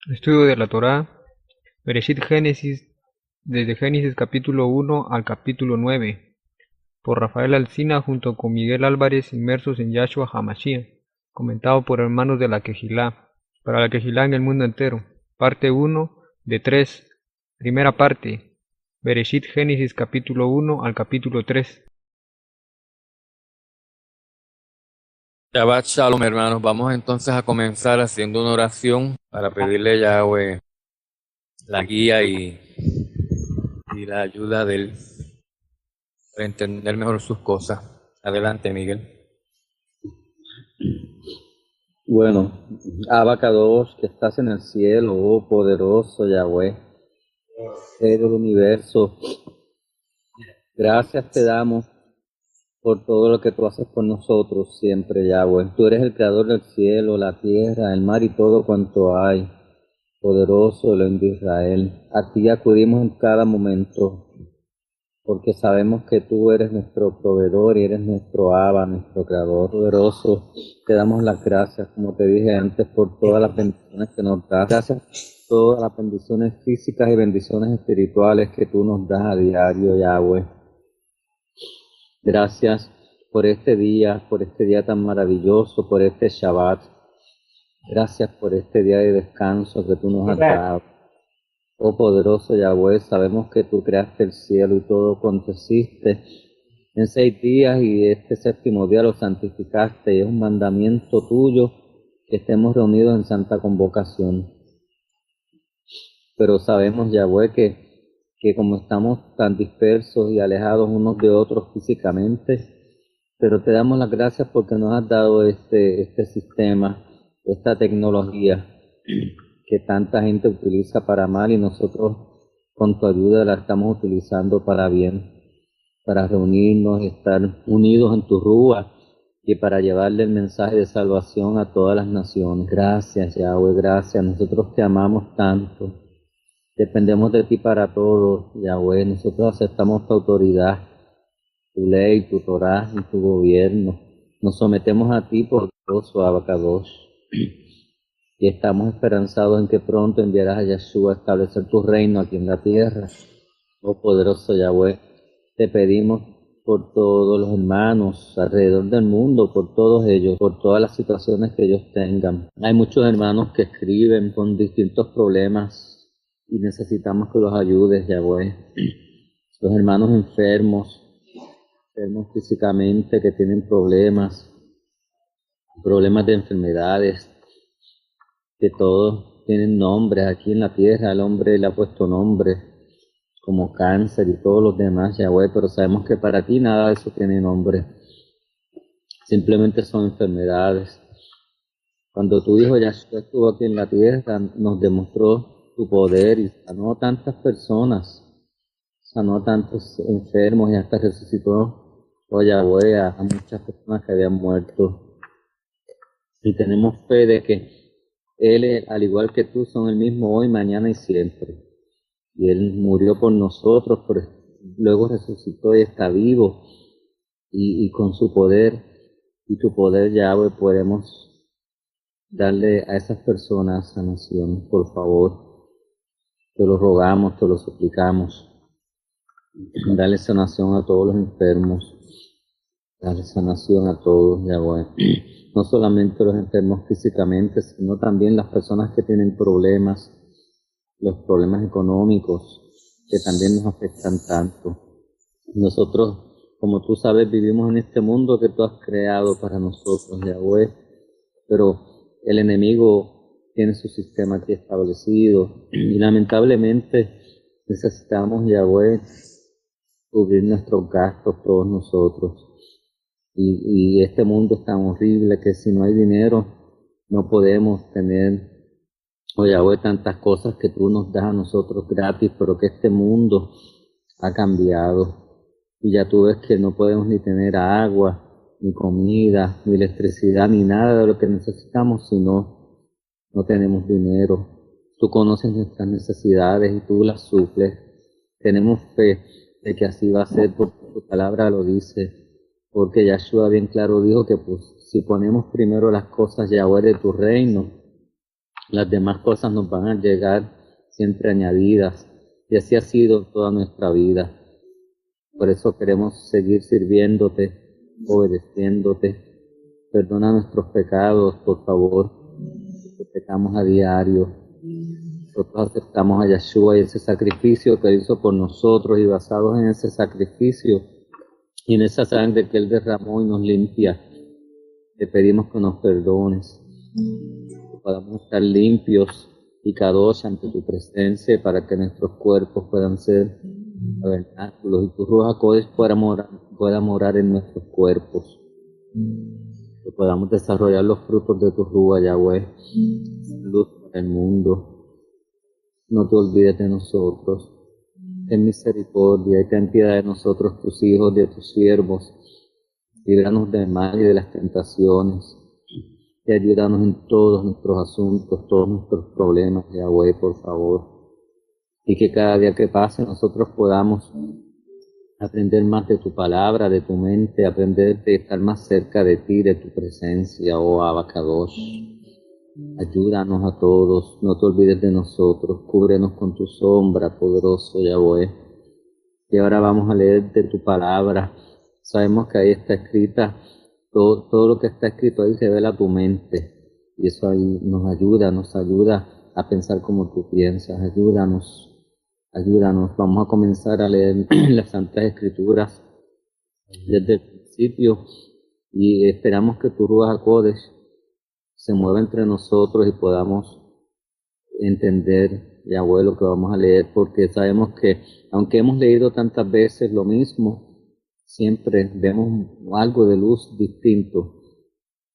Estudio de la Torá, Bereshit Génesis, desde Génesis capítulo 1 al capítulo 9, por Rafael Alsina junto con Miguel Álvarez, inmersos en Yahshua HaMashiach, comentado por hermanos de la Quejilá, para la Quejilá en el mundo entero, parte 1 de 3, primera parte, Bereshit Génesis capítulo 1 al capítulo 3. Shabbat Shalom, hermanos. Vamos entonces a comenzar haciendo una oración para pedirle a Yahweh la guía y la ayuda de Él para entender mejor sus cosas. Adelante, Miguel. Bueno, Abacados, que estás en el cielo, oh poderoso Yahweh, Rey del universo, gracias te damos por todo lo que tú haces por nosotros siempre, Yahweh. Tú eres el creador del cielo, la tierra, el mar y todo cuanto hay, poderoso Elohim de Israel. A ti acudimos en cada momento, porque sabemos que tú eres nuestro proveedor y eres nuestro Abba, nuestro creador poderoso. Te damos las gracias, como te dije antes, por todas las bendiciones que nos das. Gracias por todas las bendiciones físicas y bendiciones espirituales que tú nos das a diario, Yahweh. Gracias por este día tan maravilloso, por este Shabbat. Gracias por este día de descanso que tú nos has dado. Oh poderoso Yahweh, sabemos que tú creaste el cielo y todo cuanto existe en 6 días y este séptimo día lo santificaste y es un mandamiento tuyo que estemos reunidos en santa convocación. Pero sabemos, Yahweh, que como estamos tan dispersos y alejados unos de otros físicamente, pero te damos las gracias porque nos has dado este sistema, esta tecnología que tanta gente utiliza para mal y nosotros con tu ayuda la estamos utilizando para bien, para reunirnos, estar unidos en tu rúa y para llevarle el mensaje de salvación a todas las naciones. Gracias, Yahweh, gracias. Nosotros te amamos tanto. Dependemos de ti para todo, Yahweh. Nosotros aceptamos tu autoridad, tu ley, tu Torah y tu gobierno. Nos sometemos a ti, poderoso Abacadosh, y estamos esperanzados en que pronto enviarás a Yeshua a establecer tu reino aquí en la tierra. Oh poderoso Yahweh, te pedimos por todos los hermanos alrededor del mundo, por todos ellos, por todas las situaciones que ellos tengan. Hay muchos hermanos que escriben con distintos problemas y necesitamos que los ayudes, Yahweh. Los hermanos enfermos físicamente, que tienen problemas de enfermedades, que todos tienen nombres aquí en la tierra. El hombre le ha puesto nombres como cáncer y todos los demás, Yahweh, pero sabemos que para ti nada de eso tiene nombre, simplemente son enfermedades. Cuando tu Hijo Yahshua estuvo aquí en la tierra, nos demostró tu poder y sanó a tantas personas, sanó a tantos enfermos y hasta resucitó, oh Yahweh, a muchas personas que habían muerto. Y tenemos fe de que Él, al igual que tú, son el mismo hoy, mañana y siempre. Y Él murió por nosotros, luego resucitó y está vivo. Y con su poder y tu poder, Yahweh, podemos darle a esas personas sanación. Por favor, te lo rogamos, te lo suplicamos. Dale sanación a todos los enfermos. Dale sanación a todos, Yahweh. No solamente los enfermos físicamente, sino también las personas que tienen problemas, los problemas económicos, que también nos afectan tanto. Nosotros, como tú sabes, vivimos en este mundo que tú has creado para nosotros, Yahweh, pero el enemigo tiene su sistema aquí establecido y lamentablemente necesitamos, Yahweh, cubrir nuestros gastos todos nosotros. Y este mundo es tan horrible que si no hay dinero no podemos tener, oh Yahweh, tantas cosas que tú nos das a nosotros gratis, pero que este mundo ha cambiado. Y ya tú ves que no podemos ni tener agua, ni comida, ni electricidad, ni nada de lo que necesitamos si no tenemos dinero. Tú conoces nuestras necesidades y tú las suples. Tenemos fe de que así va a ser porque tu palabra lo dice. Porque Yahshua bien claro dijo que pues, si ponemos primero las cosas, Yahweh, de tu reino, Las demás cosas nos van a llegar siempre añadidas, y así ha sido toda nuestra vida. Por eso queremos seguir sirviéndote, obedeciéndote. Perdona nuestros pecados, por favor, que pecamos a diario. Nosotros aceptamos a Yeshua y ese sacrificio que hizo por nosotros, y basados en ese sacrificio y en esa sangre que Él derramó y nos limpia, te pedimos que nos perdones, que podamos estar limpios y kadosh ante tu presencia, para que nuestros cuerpos puedan ser tabernáculos y tu Ruach HaKodesh pueda morar en nuestros cuerpos, que podamos desarrollar los frutos de tu Ruach, Yahweh, luz para el mundo. No te olvides de nosotros. Ten misericordia y ten piedad de nosotros, tus hijos, de tus siervos. Líbranos del mal y de las tentaciones. Y ayúdanos en todos nuestros asuntos, todos nuestros problemas, Yahweh, por favor. Y que cada día que pase nosotros podamos aprender más de tu palabra, de tu mente, aprender de estar más cerca de ti, de tu presencia, oh Abba Kadosh. Ayúdanos a todos, no te olvides de nosotros, cúbrenos con tu sombra, poderoso Yahweh. Y ahora vamos a leer de tu palabra. Sabemos que ahí está escrita, todo lo que está escrito ahí revela tu mente. Y eso ahí nos ayuda a pensar como tú piensas. Ayúdanos. Vamos a comenzar a leer las Santas Escrituras desde el principio, y esperamos que tu Ruach HaKodesh se mueva entre nosotros y podamos entender, Yahweh, lo que vamos a leer, porque sabemos que aunque hemos leído tantas veces lo mismo, siempre vemos algo de luz distinto,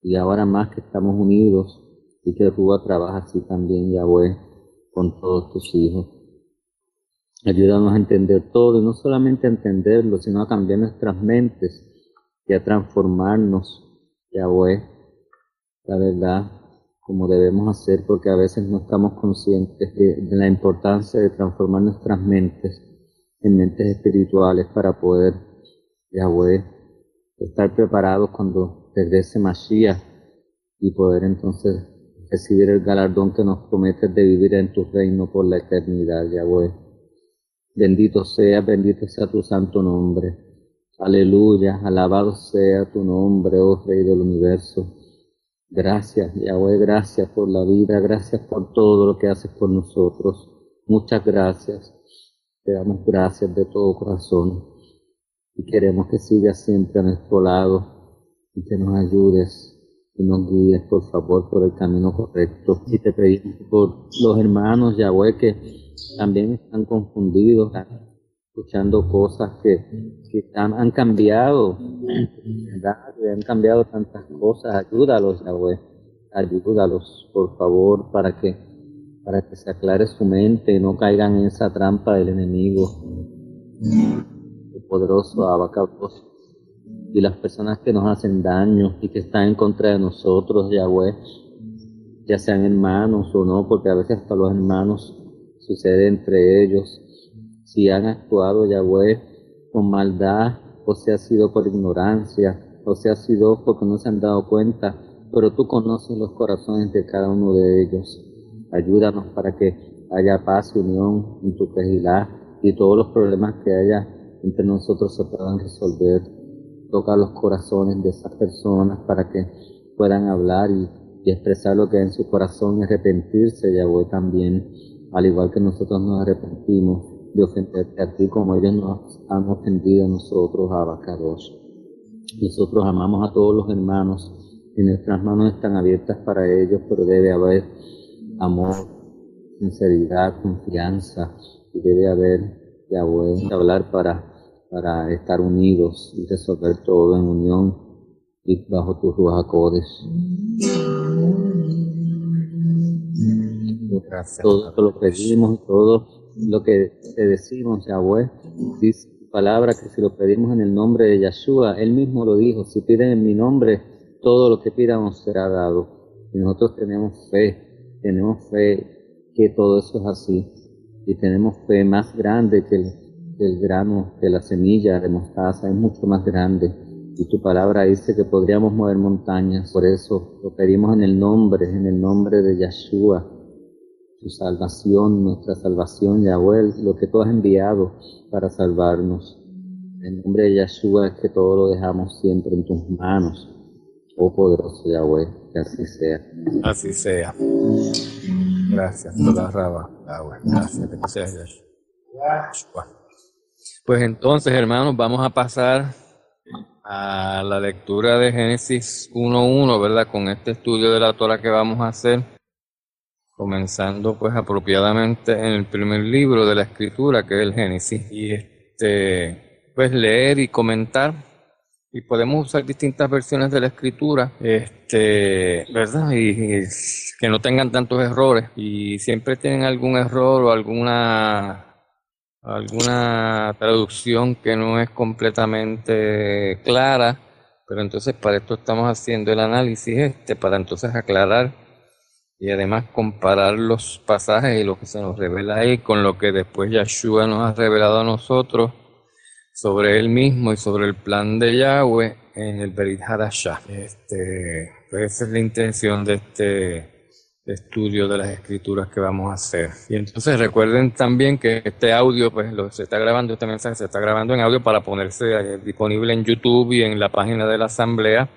y ahora más que estamos unidos, y que Ruach trabaja así también, Yahweh, con todos tus hijos. Ayúdanos a entender todo, y no solamente a entenderlo, sino a cambiar nuestras mentes y a transformarnos, Yahweh, la verdad, como debemos hacer, porque a veces no estamos conscientes de la importancia de transformar nuestras mentes en mentes espirituales para poder, Yahweh, estar preparados cuando regrese Mashiach y poder entonces recibir el galardón que nos prometes de vivir en tu reino por la eternidad, Yahweh. Bendito sea tu santo nombre. Aleluya, alabado sea tu nombre, oh Rey del universo. Gracias, Yahweh, gracias por la vida, gracias por todo lo que haces por nosotros. Muchas gracias. Te damos gracias de todo corazón. Y queremos que sigas siempre a nuestro lado y que nos ayudes y nos guíes, por favor, por el camino correcto. Y te pedimos por los hermanos, Yahweh, que también están confundidos, están escuchando cosas que han cambiado, ¿verdad? Que han cambiado tantas cosas. Ayúdalos, Yahweh, ayúdalos, por favor, para que se aclare su mente y no caigan en esa trampa del enemigo, el poderoso Abba Kadosh. Y las personas que nos hacen daño y que están en contra de nosotros, Yahweh, ya sean hermanos o no, porque a veces hasta los hermanos sucede entre ellos. Si han actuado, Yahweh, con maldad, o si ha sido por ignorancia, o si ha sido porque no se han dado cuenta, pero tú conoces los corazones de cada uno de ellos. Ayúdanos para que haya paz y unión en tu Kehilá, y todos los problemas que haya entre nosotros se puedan resolver. Toca los corazones de esas personas para que puedan hablar y expresar lo que hay en su corazón y arrepentirse, Yahweh, también, al igual que nosotros nos arrepentimos de ofenderte a ti, como ellos nos han ofendido a nosotros, Abba Kadosh. Nosotros amamos a todos los hermanos y nuestras manos están abiertas para ellos, pero debe haber amor, sinceridad, confianza, y debe haber, Yahweh, hablar para estar unidos y resolver todo en unión y bajo tu Ruach HaKodesh. Gracias. Todo lo que pedimos y todo lo que te decimos, Yahweh, dice tu palabra que si lo pedimos en el nombre de Yeshua, Él mismo lo dijo: si piden en mi nombre, todo lo que pidan os será dado. Y nosotros tenemos fe que todo eso es así, y tenemos fe más grande que el grano, que la semilla de mostaza, es mucho más grande. Y tu palabra dice que podríamos mover montañas. Por eso lo pedimos en el nombre de Yeshua, tu salvación, nuestra salvación, Yahweh, lo que tú has enviado para salvarnos. En nombre de Yahshua es que todo lo dejamos siempre en tus manos, oh poderoso Yahweh, que así sea. Así sea. Gracias, toda Raba, Yahweh. Gracias, que sea Yahshua. Pues entonces, hermanos, vamos a pasar a la lectura de Génesis 1:1, ¿verdad? Con este estudio de la Torah que vamos a hacer, comenzando pues apropiadamente en el primer libro de la Escritura, que es el Génesis, y pues leer y comentar, y podemos usar distintas versiones de la Escritura, ¿verdad? Y que no tengan tantos errores, y siempre tienen algún error o alguna traducción que no es completamente clara, pero entonces para esto estamos haciendo el análisis para entonces aclarar y además comparar los pasajes y lo que se nos revela ahí con lo que después Yahshua nos ha revelado a nosotros sobre él mismo y sobre el plan de Yahweh en el Berit Hadashah. Pues esa es la intención de este estudio de las escrituras que vamos a hacer. Y entonces recuerden también que este audio, pues se está grabando, este mensaje se está grabando en audio para ponerse disponible en YouTube y en la página de la asamblea,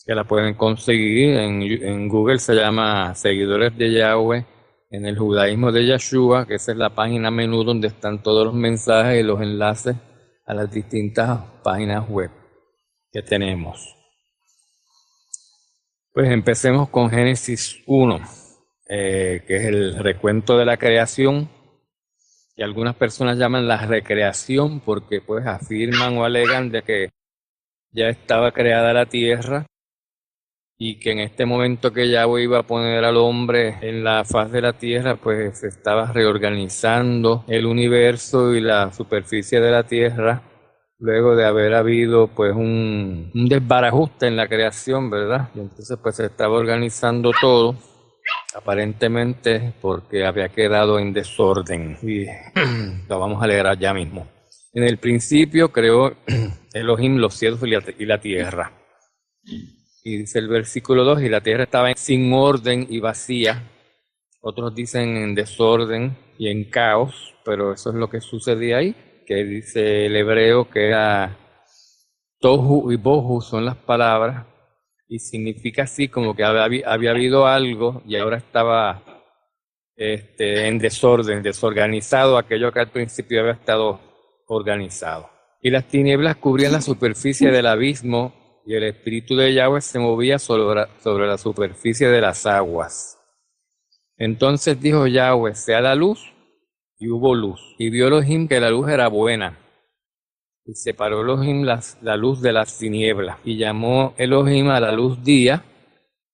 que la pueden conseguir en Google. Se llama Seguidores de Yahweh en el Judaísmo de Yahshua, que esa es la página menú donde están todos los mensajes y los enlaces a las distintas páginas web que tenemos. Pues empecemos con Génesis 1, que es el recuento de la creación, que algunas personas llaman la recreación porque pues afirman o alegan de que ya estaba creada la tierra y que en este momento que Yahweh iba a poner al hombre en la faz de la tierra, pues se estaba reorganizando el universo y la superficie de la tierra, luego de haber habido pues un desbarajuste en la creación, ¿verdad? Y entonces pues se estaba organizando todo, aparentemente porque había quedado en desorden. Y lo vamos a leer allá mismo. En el principio creó Elohim los cielos y la tierra. Y dice el versículo 2, y la tierra estaba sin orden y vacía. Otros dicen en desorden y en caos, pero eso es lo que sucedía ahí, que dice el hebreo que era tohu y bohu son las palabras, y significa así como que había habido algo y ahora estaba en desorden, desorganizado, aquello que al principio había estado organizado. Y las tinieblas cubrían la superficie del abismo, y el espíritu de Yahweh se movía sobre la superficie de las aguas. Entonces dijo Yahweh, sea la luz, y hubo luz. Y vio Elohim que la luz era buena. Y separó Elohim la luz de las tinieblas. Y llamó Elohim a la luz día,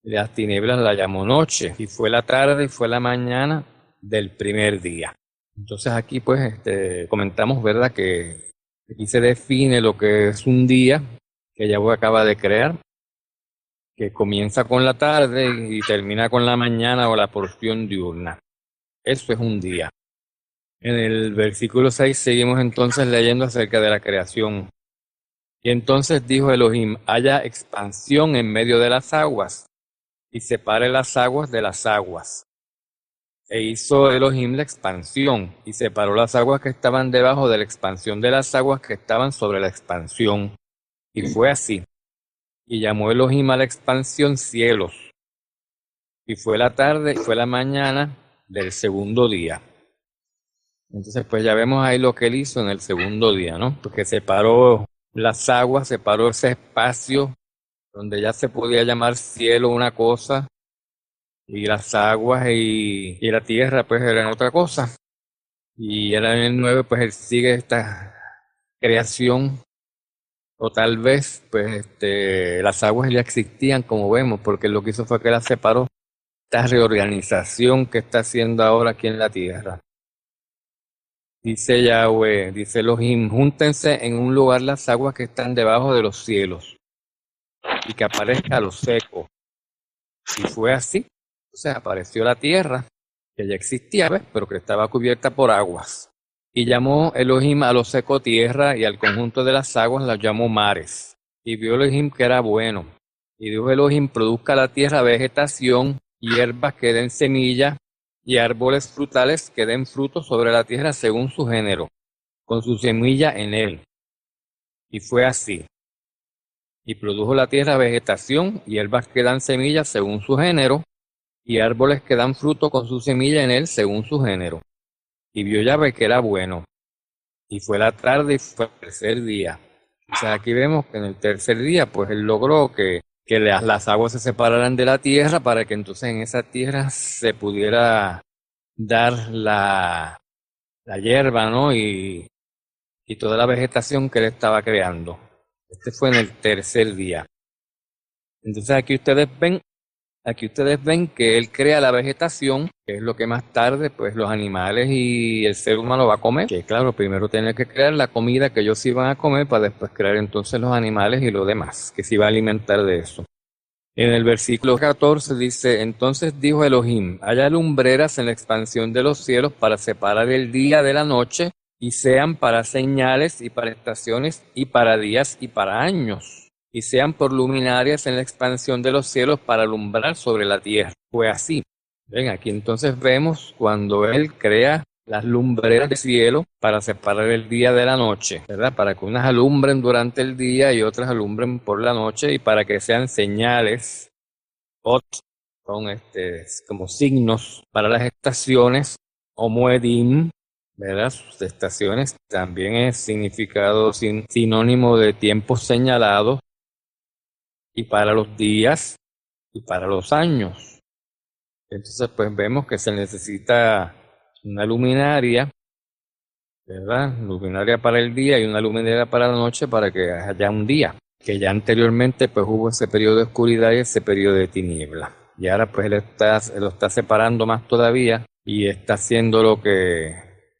y las tinieblas la llamó noche. Y fue la tarde y fue la mañana del primer día. Entonces aquí pues comentamos, ¿verdad?, que aquí se define lo que es un día que Yahweh acaba de crear, que comienza con la tarde y termina con la mañana o la porción diurna. Eso es un día. En el versículo 6 seguimos entonces leyendo acerca de la creación. Y entonces dijo Elohim, haya expansión en medio de las aguas, y separe las aguas de las aguas. E hizo Elohim la expansión, y separó las aguas que estaban debajo de la expansión de las aguas que estaban sobre la expansión. Y fue así. Y llamó Elohim a la expansión cielos. Y fue la tarde y fue la mañana del segundo día. Entonces pues ya vemos ahí lo que él hizo en el segundo día, ¿no? Porque separó las aguas, separó ese espacio donde ya se podía llamar cielo una cosa, y las aguas y la tierra pues eran otra cosa. Y era en el 9 pues él sigue esta creación, o tal vez pues las aguas ya existían como vemos, porque lo que hizo fue que las separó. Esta reorganización que está haciendo ahora aquí en la tierra. Dice Yahweh, dice Elohim, júntense en un lugar las aguas que están debajo de los cielos, y que aparezca lo seco. Y fue así. Entonces apareció la tierra, que ya existía, ¿ves?, pero que estaba cubierta por aguas. Y llamó Elohim a lo seco tierra, y al conjunto de las aguas las llamó mares. Y vio Elohim que era bueno. Y dijo Elohim, produzca la tierra vegetación, hierbas que den semilla, y árboles frutales que den fruto sobre la tierra según su género, con su semilla en él. Y fue así. Y produjo la tierra vegetación y hierbas que dan semillas según su género, y árboles que dan fruto con su semilla en él según su género. Y vio Yahvé que era bueno. Y fue la tarde y fue el tercer día. O sea, aquí vemos que en el tercer día, pues él logró que las aguas se separaran de la tierra para que entonces en esa tierra se pudiera dar la hierba, ¿no? Y toda la vegetación que él estaba creando. Este fue en el tercer día. Entonces aquí ustedes ven que él crea la vegetación, que es lo que más tarde pues los animales y el ser humano va a comer. Que claro, primero tiene que crear la comida que ellos iban a comer para después crear entonces los animales y lo demás, que se iba a alimentar de eso. En el versículo 14 dice, entonces dijo Elohim, haya lumbreras en la expansión de los cielos para separar el día de la noche, y sean para señales y para estaciones y para días y para años, y sean por luminarias en la expansión de los cielos para alumbrar sobre la tierra. Fue así. Ven, aquí entonces vemos cuando él crea las lumbreras del cielo para separar el día de la noche, ¿verdad? Para que unas alumbren durante el día y otras alumbren por la noche, y para que sean señales, son como signos para las estaciones, o muedim, ¿verdad? Sus estaciones también es significado sinónimo de tiempos señalados, y para los días y para los años. Entonces pues vemos que se necesita una luminaria, ¿verdad? Luminaria para el día y una luminaria para la noche para que haya un día, que ya anteriormente pues hubo ese periodo de oscuridad y ese periodo de tiniebla. Y ahora pues él lo está separando más todavía y está haciendo lo que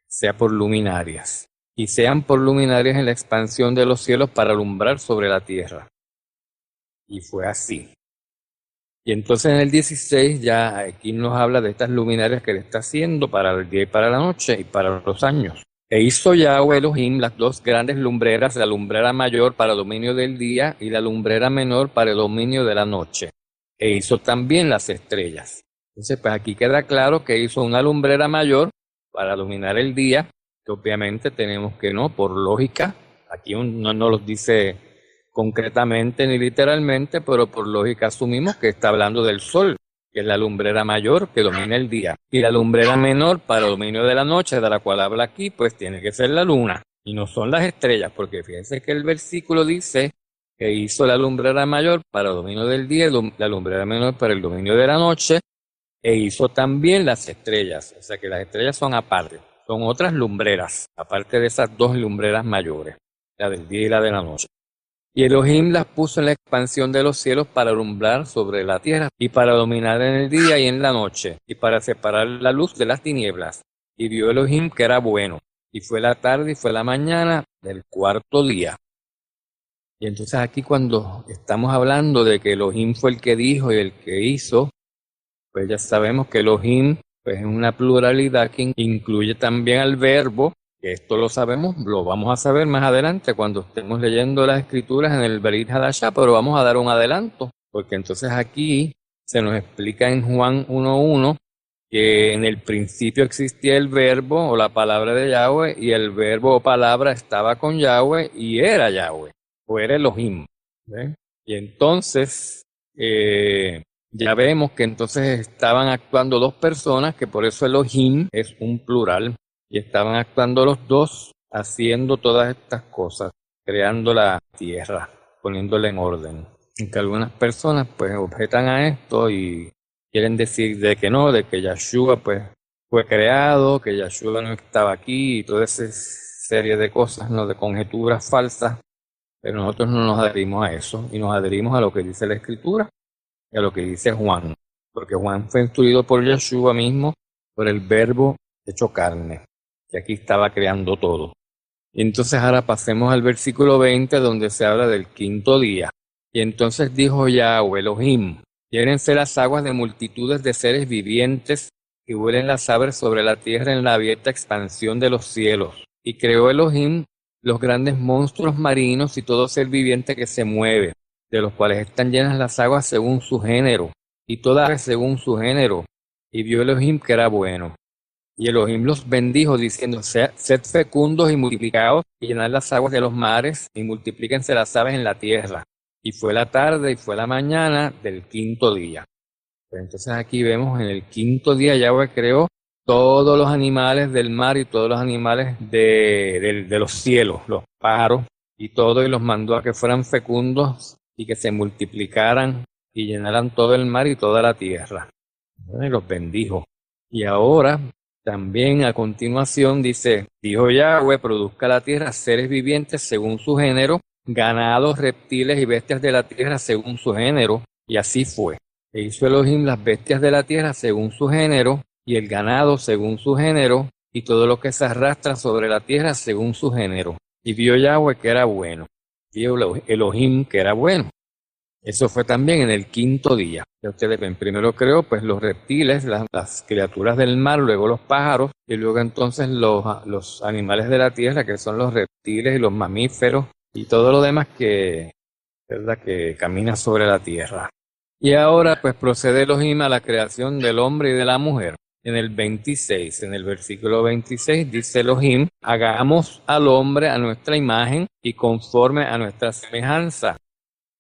sea por luminarias. Y sean por luminarias en la expansión de los cielos para alumbrar sobre la tierra. Y fue así. Y entonces en el 16 ya aquí nos habla de estas luminarias que él está haciendo para el día y para la noche y para los años. E hizo Yahweh Elohim las dos grandes lumbreras, la lumbrera mayor para dominio del día y la lumbrera menor para el dominio de la noche. E hizo también las estrellas. Entonces pues aquí queda claro que hizo una lumbrera mayor para dominar el día, que obviamente tenemos que no, por lógica, aquí no los dice concretamente ni literalmente, pero por lógica asumimos que está hablando del sol, que es la lumbrera mayor que domina el día. Y la lumbrera menor para dominio de la noche, de la cual habla aquí, pues tiene que ser la luna, y no son las estrellas, porque fíjense que el versículo dice que hizo la lumbrera mayor para dominio del día, la lumbrera menor para el dominio de la noche, e hizo también las estrellas. O sea que las estrellas son aparte, son otras lumbreras, aparte de esas dos lumbreras mayores, la del día y la de la noche. Y Elohim las puso en la expansión de los cielos para alumbrar sobre la tierra, y para dominar en el día y en la noche, y para separar la luz de las tinieblas. Y vio Elohim que era bueno, y fue la tarde y fue la mañana del cuarto día. Y entonces aquí cuando estamos hablando de que Elohim fue el que dijo y el que hizo, pues ya sabemos que Elohim pues, es una pluralidad que incluye también al verbo. Esto lo sabemos, lo vamos a saber más adelante cuando estemos leyendo las escrituras en el Berit Hadashah, pero vamos a dar un adelanto, porque entonces aquí se nos explica en Juan 1:1 que en el principio existía el verbo o la palabra de Yahweh, y el verbo o palabra estaba con Yahweh y era Yahweh, o era Elohim. ¿Ven? Y entonces ya vemos que entonces estaban actuando dos personas, que por eso Elohim es un plural. Y estaban actuando los dos, haciendo todas estas cosas, creando la tierra, poniéndola en orden. Aunque algunas personas pues objetan a esto y quieren decir de que no, de que Yahshua pues fue creado, que Yahshua no estaba aquí y toda esa serie de cosas, ¿no? De conjeturas falsas. Pero nosotros no nos adherimos a eso y nos adherimos a lo que dice la Escritura y a lo que dice Juan. Porque Juan fue instruido por Yahshua mismo, por el verbo hecho carne. Y aquí estaba creando todo. Y entonces ahora pasemos al versículo 20, donde se habla del quinto día. Y entonces dijo Yahweh Elohim, llénense las aguas de multitudes de seres vivientes y vuelen las aves sobre la tierra en la abierta expansión de los cielos. Y creó Elohim los grandes monstruos marinos y todo ser viviente que se mueve, de los cuales están llenas las aguas según su género, y toda ave según su género, y vio Elohim que era bueno. Y Elohim los bendijo diciendo, sed fecundos y multiplicaos y llenad las aguas de los mares y multiplíquense las aves en la tierra. Y fue la tarde y fue la mañana del quinto día. Entonces aquí vemos en el quinto día Yahweh creó todos los animales del mar y todos los animales de los cielos, los pájaros y todo, y los mandó a que fueran fecundos y que se multiplicaran y llenaran todo el mar y toda la tierra. Y los bendijo. Y ahora también a continuación dice, dijo Yahweh, produzca la tierra seres vivientes según su género, ganados, reptiles y bestias de la tierra según su género. Y así fue. E hizo Elohim las bestias de la tierra según su género, y el ganado según su género, y todo lo que se arrastra sobre la tierra según su género. Y vio Yahweh que era bueno. Vio Elohim que era bueno. Eso fue también en el quinto día. Ya ustedes ven, primero creó pues los reptiles, las criaturas del mar, luego los pájaros, y luego entonces los animales de la tierra, que son los reptiles y los mamíferos, y todo lo demás ¿verdad?, que camina sobre la tierra. Y ahora pues procede Elohim a la creación del hombre y de la mujer. En el 26, en el versículo 26 dice Elohim, hagamos al hombre a nuestra imagen y conforme a nuestra semejanza,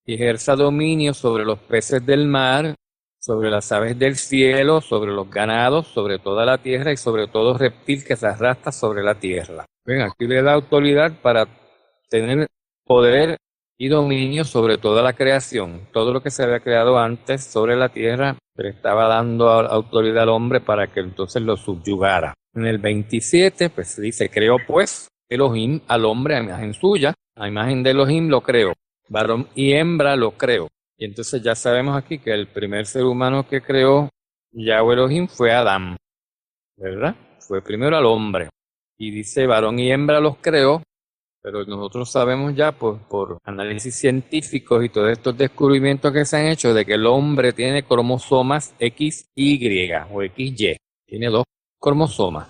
y ejerza dominio sobre los peces del mar, sobre las aves del cielo, sobre los ganados, sobre toda la tierra y sobre todo reptil que se arrastra sobre la tierra. Ven, aquí le da autoridad para tener poder y dominio sobre toda la creación. Todo lo que se había creado antes sobre la tierra, le estaba dando autoridad al hombre para que entonces lo subyugara. En el 27, pues dice, creó pues Elohim al hombre a imagen suya, a imagen de Elohim lo creó, varón y hembra lo creó. Y entonces ya sabemos aquí que el primer ser humano que creó Yahweh Elohim fue Adán, ¿verdad? Fue primero al hombre. Y dice, varón y hembra los creó. Pero nosotros sabemos ya por análisis científicos y todos estos descubrimientos que se han hecho de que el hombre tiene cromosomas XY o XY. Tiene dos cromosomas.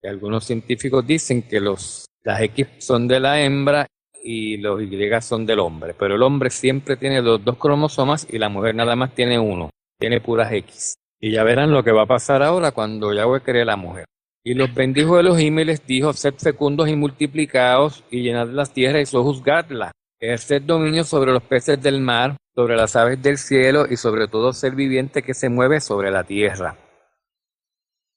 Y algunos científicos dicen que las X son de la hembra y los Y son del hombre. Pero el hombre siempre tiene los dos cromosomas y la mujer nada más tiene uno. Tiene puras X. Y ya verán lo que va a pasar ahora cuando Yahweh cree la mujer. Y los bendijo Elohim y les dijo, sed fecundos y multiplicaos, y llenad las tierras y sojuzgadlas. Ejerced dominio sobre los peces del mar, sobre las aves del cielo, y sobre todo ser viviente que se mueve sobre la tierra.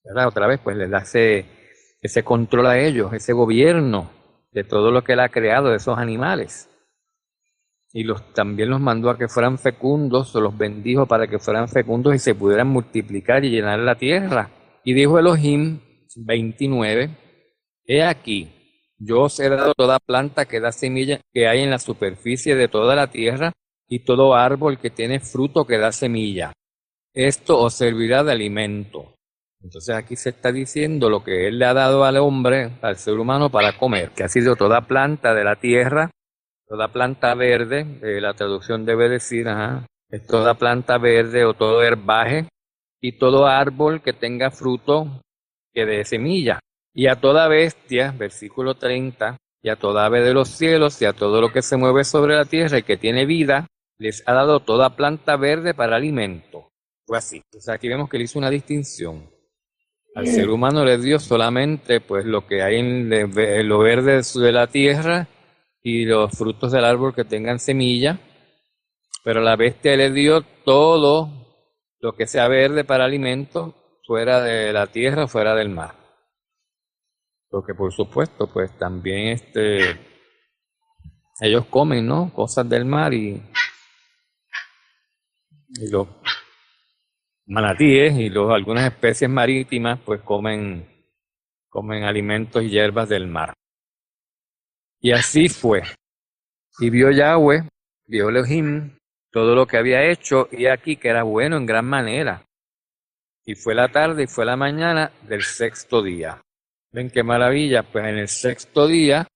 ¿Verdad? Otra vez, pues les da ese control a ellos, ese gobierno de todo lo que él ha creado, de esos animales. Y también los mandó a que fueran fecundos, o los bendijo para que fueran fecundos y se pudieran multiplicar y llenar la tierra. Y dijo Elohim, 29, he aquí, yo os he dado toda planta que da semilla que hay en la superficie de toda la tierra y todo árbol que tiene fruto que da semilla. Esto os servirá de alimento. Entonces aquí se está diciendo lo que él le ha dado al hombre, al ser humano para comer, que ha sido toda planta de la tierra, toda planta verde, la traducción debe decir, es toda planta verde o todo herbaje y todo árbol que tenga fruto que dé semilla, y a toda bestia, versículo 30, y a toda ave de los cielos, y a todo lo que se mueve sobre la tierra y que tiene vida, les ha dado toda planta verde para alimento. Fue así. Entonces aquí vemos que él hizo una distinción. Al ser humano le dio solamente pues lo que hay en lo verde de la tierra y los frutos del árbol que tengan semilla, pero a la bestia le dio todo lo que sea verde para alimento, fuera de la tierra, fuera del mar. Porque por supuesto, pues también ellos comen, ¿no?, cosas del mar y los manatíes y algunas especies marítimas pues comen alimentos y hierbas del mar. Y así fue. Y vio Yahweh, vio Elohim, todo lo que había hecho, y aquí que era bueno en gran manera. Y fue la tarde y fue la mañana del sexto día. ¿Ven qué maravilla? Pues en el sexto día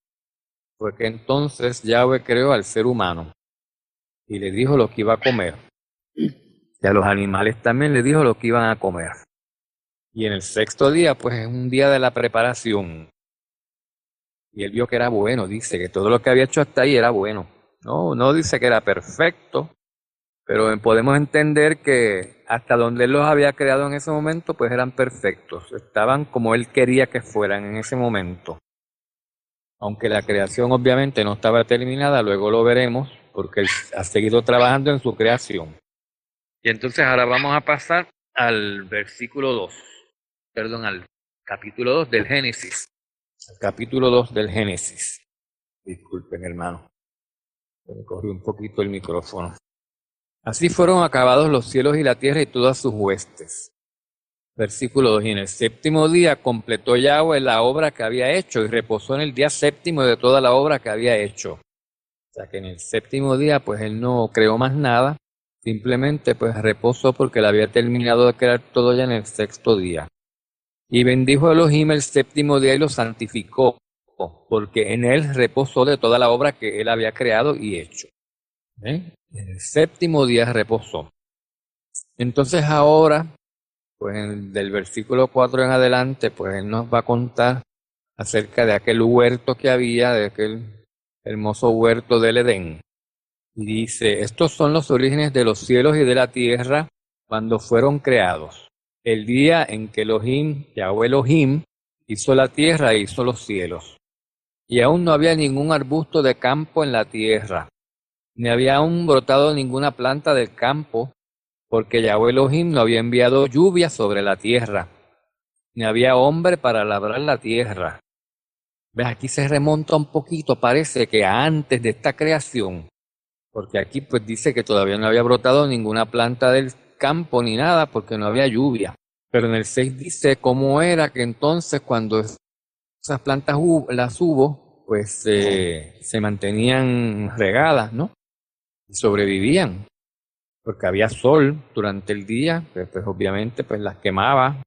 fue que entonces Yahweh creó al ser humano y le dijo lo que iba a comer. Y a los animales también le dijo lo que iban a comer. Y en el sexto día, pues es un día de la preparación. Y él vio que era bueno, dice que todo lo que había hecho hasta ahí era bueno. No dice que era perfecto, Pero podemos entender que hasta donde él los había creado en ese momento, pues eran perfectos. Estaban como él quería que fueran en ese momento. Aunque la creación obviamente no estaba terminada, luego lo veremos, porque él ha seguido trabajando en su creación. Y entonces ahora vamos a pasar al versículo 2, perdón, al capítulo 2 del Génesis. Al capítulo 2 del Génesis. Disculpen, hermano. Me corrió un poquito el micrófono. Así fueron acabados los cielos y la tierra y todas sus huestes. Versículo 2. Y en el séptimo día completó Yahweh la obra que había hecho y reposó en el día séptimo de toda la obra que había hecho. O sea que en el séptimo día pues él no creó más nada, simplemente pues reposó porque él había terminado de crear todo ya en el sexto día. Y bendijo Elohim el séptimo día y lo santificó, porque en él reposó de toda la obra que él había creado y hecho. En el séptimo día reposó. Entonces ahora, pues del versículo 4 en adelante, pues él nos va a contar acerca de aquel huerto que había, de aquel hermoso huerto del Edén. Y dice, estos son los orígenes de los cielos y de la tierra cuando fueron creados. El día en que Elohim, Yahweh Elohim, hizo la tierra e hizo los cielos. Y aún no había ningún arbusto de campo en la tierra, ni había aún brotado ninguna planta del campo, porque Yahweh Elohim no había enviado lluvia sobre la tierra, ni había hombre para labrar la tierra. ¿Ves? Aquí se remonta un poquito, parece que antes de esta creación, porque aquí pues dice que todavía no había brotado ninguna planta del campo ni nada, porque no había lluvia. Pero en el 6 dice cómo era que entonces cuando esas plantas las hubo, pues se mantenían regadas, ¿no? Y sobrevivían, porque había sol durante el día, pues obviamente pues las quemaba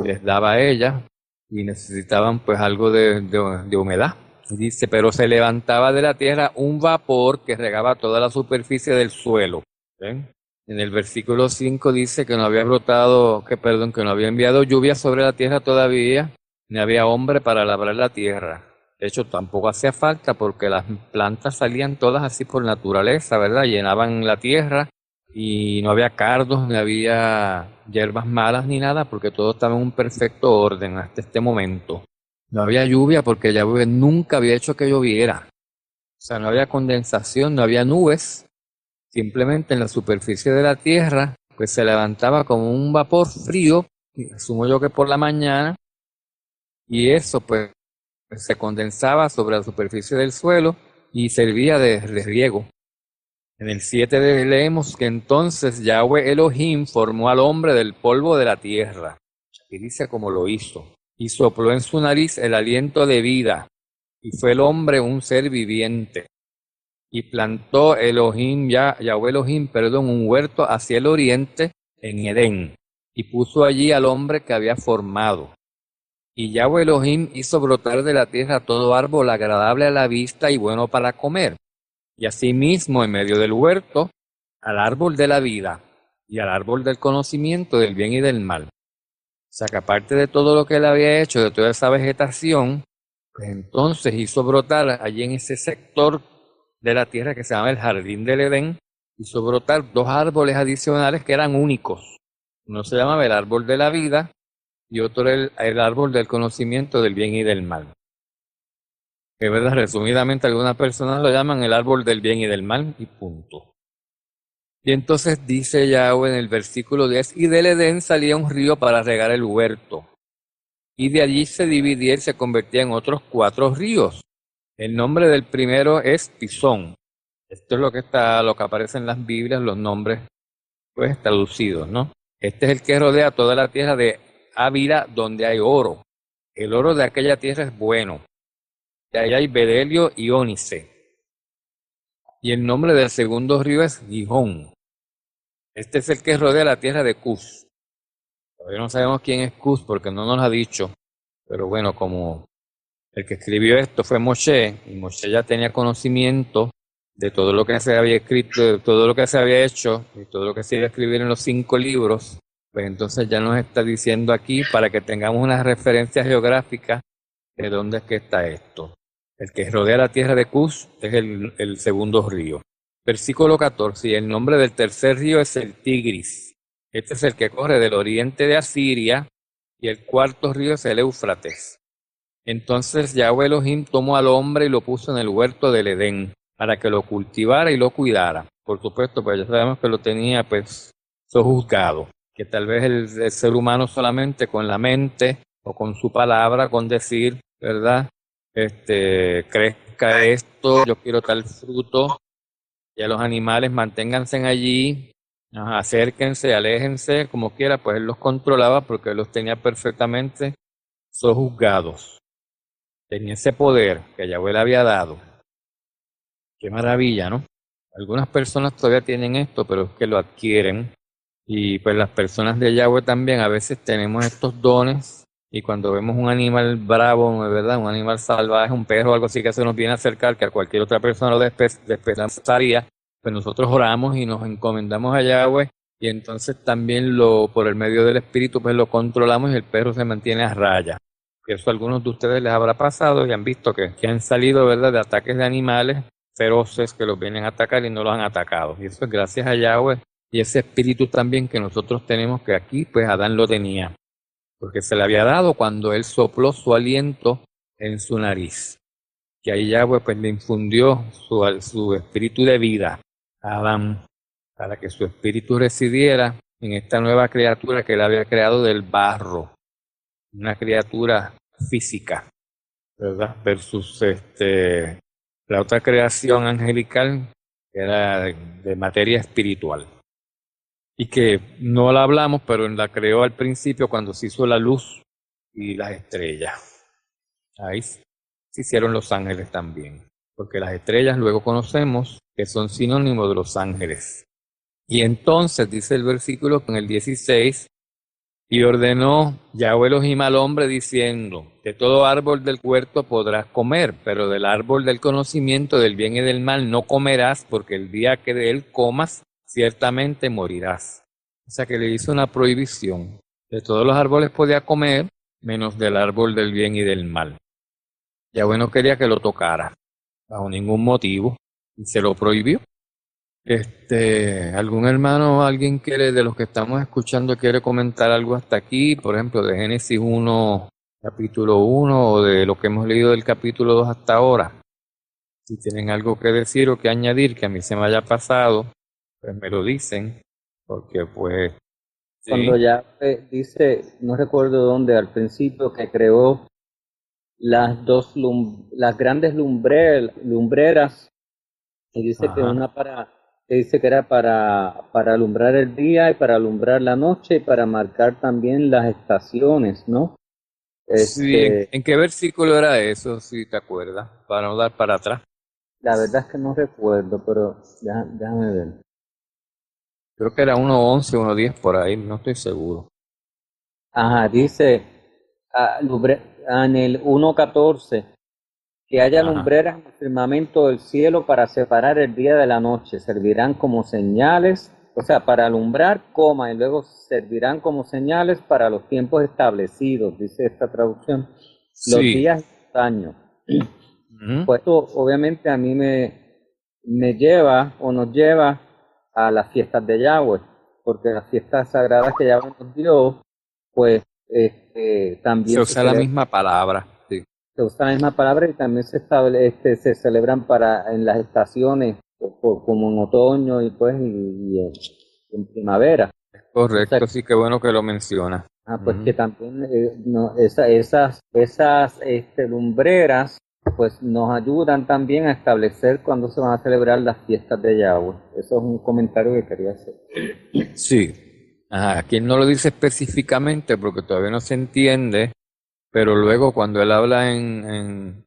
y les daba a ellas y necesitaban pues algo de humedad. Y dice, pero se levantaba de la tierra un vapor que regaba toda la superficie del suelo. ¿Ven? En el versículo 5 dice que no había brotado, que no había enviado lluvia sobre la tierra todavía, ni había hombre para labrar la tierra. De hecho, tampoco hacía falta porque las plantas salían todas así por naturaleza, ¿verdad? Llenaban la tierra y no había cardos, ni había hierbas malas ni nada, porque todo estaba en un perfecto orden hasta este momento. No había lluvia porque Yahweh nunca había hecho que lloviera. O sea, no había condensación, no había nubes. Simplemente en la superficie de la tierra, pues se levantaba como un vapor frío, y asumo yo que por la mañana, y eso pues se condensaba sobre la superficie del suelo y servía de riego. En el 7 leemos que entonces Yahweh Elohim formó al hombre del polvo de la tierra. Y dice cómo lo hizo. Y sopló en su nariz el aliento de vida. Y fue el hombre un ser viviente. Y plantó Yahweh Elohim, un huerto hacia el oriente en Edén. Y puso allí al hombre que había formado. Y Yahweh Elohim hizo brotar de la tierra todo árbol agradable a la vista y bueno para comer. Y asimismo en medio del huerto, al árbol de la vida y al árbol del conocimiento del bien y del mal. O sea que aparte de todo lo que él había hecho, de toda esa vegetación, pues entonces hizo brotar allí en ese sector de la tierra que se llama el Jardín del Edén, hizo brotar dos árboles adicionales que eran únicos. Uno se llamaba el árbol de la vida y otro el árbol del conocimiento del bien y del mal. Que verdad, resumidamente algunas personas lo llaman el árbol del bien y del mal y punto. Y entonces dice Yahweh en el versículo 10, y del Edén salía un río para regar el huerto. Y de allí se dividía y se convertía en otros 4 ríos. El nombre del primero es Pisón. Esto es lo que aparece en las Biblias, los nombres pues traducidos, ¿no? Este es el que rodea toda la tierra de Ávila donde hay oro. El oro de aquella tierra es bueno. De allá hay bedelio y ónice. Y el nombre del segundo río es Gihón. Este es el que rodea la tierra de Cus. Todavía no sabemos quién es Cus porque no nos ha dicho. Pero bueno, como el que escribió esto fue Moshe, y Moshe ya tenía conocimiento de todo lo que se había escrito, de todo lo que se había hecho, y todo lo que se iba a escribir en los 5 libros, pues entonces ya nos está diciendo aquí para que tengamos una referencia geográfica de dónde es que está esto. El que rodea la tierra de Cus es el segundo río. Versículo 14, y el nombre del tercer río es el Tigris. Este es el que corre del oriente de Asiria, y el cuarto río es el Éufrates. Entonces Yahweh Elohim tomó al hombre y lo puso en el huerto del Edén, para que lo cultivara y lo cuidara. Por supuesto, pues ya sabemos que lo tenía pues sojuzgado, que tal vez el ser humano solamente con la mente o con su palabra, con decir, ¿verdad? Crezca esto, yo quiero tal fruto, y a los animales manténganse allí, acérquense, aléjense, como quiera, pues él los controlaba porque él los tenía perfectamente sojuzgados. Tenía ese poder que Yahweh le había dado. Qué maravilla, ¿no? Algunas personas todavía tienen esto, pero es que lo adquieren. Y pues las personas de Yahweh también a veces tenemos estos dones. Y cuando vemos un animal bravo, ¿verdad? Un animal salvaje, un perro o algo así que se nos viene a acercar, que a cualquier otra persona lo despedazaría, pues nosotros oramos y nos encomendamos a Yahweh. Y entonces también por el medio del Espíritu, pues lo controlamos y el perro se mantiene a raya. Que eso a algunos de ustedes les habrá pasado y han visto que han salido, ¿verdad?, de ataques de animales feroces que los vienen a atacar y no los han atacado. Y eso es gracias a Yahweh y ese espíritu también que nosotros tenemos, que aquí pues Adán lo tenía, porque se le había dado cuando él sopló su aliento en su nariz. Que ahí Yahweh pues le infundió su espíritu de vida a Adán, para que su espíritu residiera en esta nueva criatura que él había creado del barro, una criatura física, ¿verdad? Versus la otra creación angelical, que era de materia espiritual. Y que no la hablamos, pero la creó al principio cuando se hizo la luz y las estrellas. Ahí se hicieron los ángeles también, porque las estrellas luego conocemos que son sinónimos de los ángeles. Y entonces dice el versículo en el 16, y ordenó Yahweh Elohim al hombre diciendo, de todo árbol del huerto podrás comer, pero del árbol del conocimiento del bien y del mal no comerás, porque el día que de él comas, ciertamente morirás. O sea que le hizo una prohibición. De todos los árboles podía comer, menos del árbol del bien y del mal. Yahweh no quería que lo tocara, bajo ningún motivo, y se lo prohibió. ¿Algún hermano, alguien quiere, de los que estamos escuchando, quiere comentar algo hasta aquí? Por ejemplo, de Génesis 1, capítulo 1, o de lo que hemos leído del capítulo 2 hasta ahora. Si tienen algo que decir o que añadir que a mí se me haya pasado, pues me lo dicen, porque pues, Cuando sí. ya dice, no recuerdo dónde, al principio que creó las grandes lumbreras, y dice que Ajá. que dice que era para alumbrar el día y para alumbrar la noche y para marcar también las estaciones, ¿no? Sí, ¿en, Este, en qué versículo era eso, si te acuerdas? Para no dar para atrás. la verdad es que no recuerdo, pero déjame ver. Creo que era 1:11, 1:10 por ahí, no estoy seguro. Ajá, dice en el 1:14 que haya Ajá. lumbreras en el firmamento del cielo para separar el día de la noche, servirán como señales, o sea, para alumbrar, coma, y luego servirán como señales para los tiempos establecidos, dice esta traducción, los Sí. días y los años. Ujú. Pues esto obviamente a mí me lleva o nos lleva a las fiestas de Yahweh, porque las fiestas sagradas que Yahweh nos dio, pues Se también usa la misma palabra. Sí. se usa la misma palabra y también se celebran en las estaciones, como en otoño y pues en primavera. O sea, Correcto, sí, qué bueno que lo menciona. pues que Ujú. también no, lumbreras pues nos ayudan también a establecer cuándo se van a celebrar las fiestas de Yahweh. Eso es un comentario que quería hacer. Sí. Ajá, aquí no lo dice específicamente porque todavía no se entiende, pero luego cuando él habla en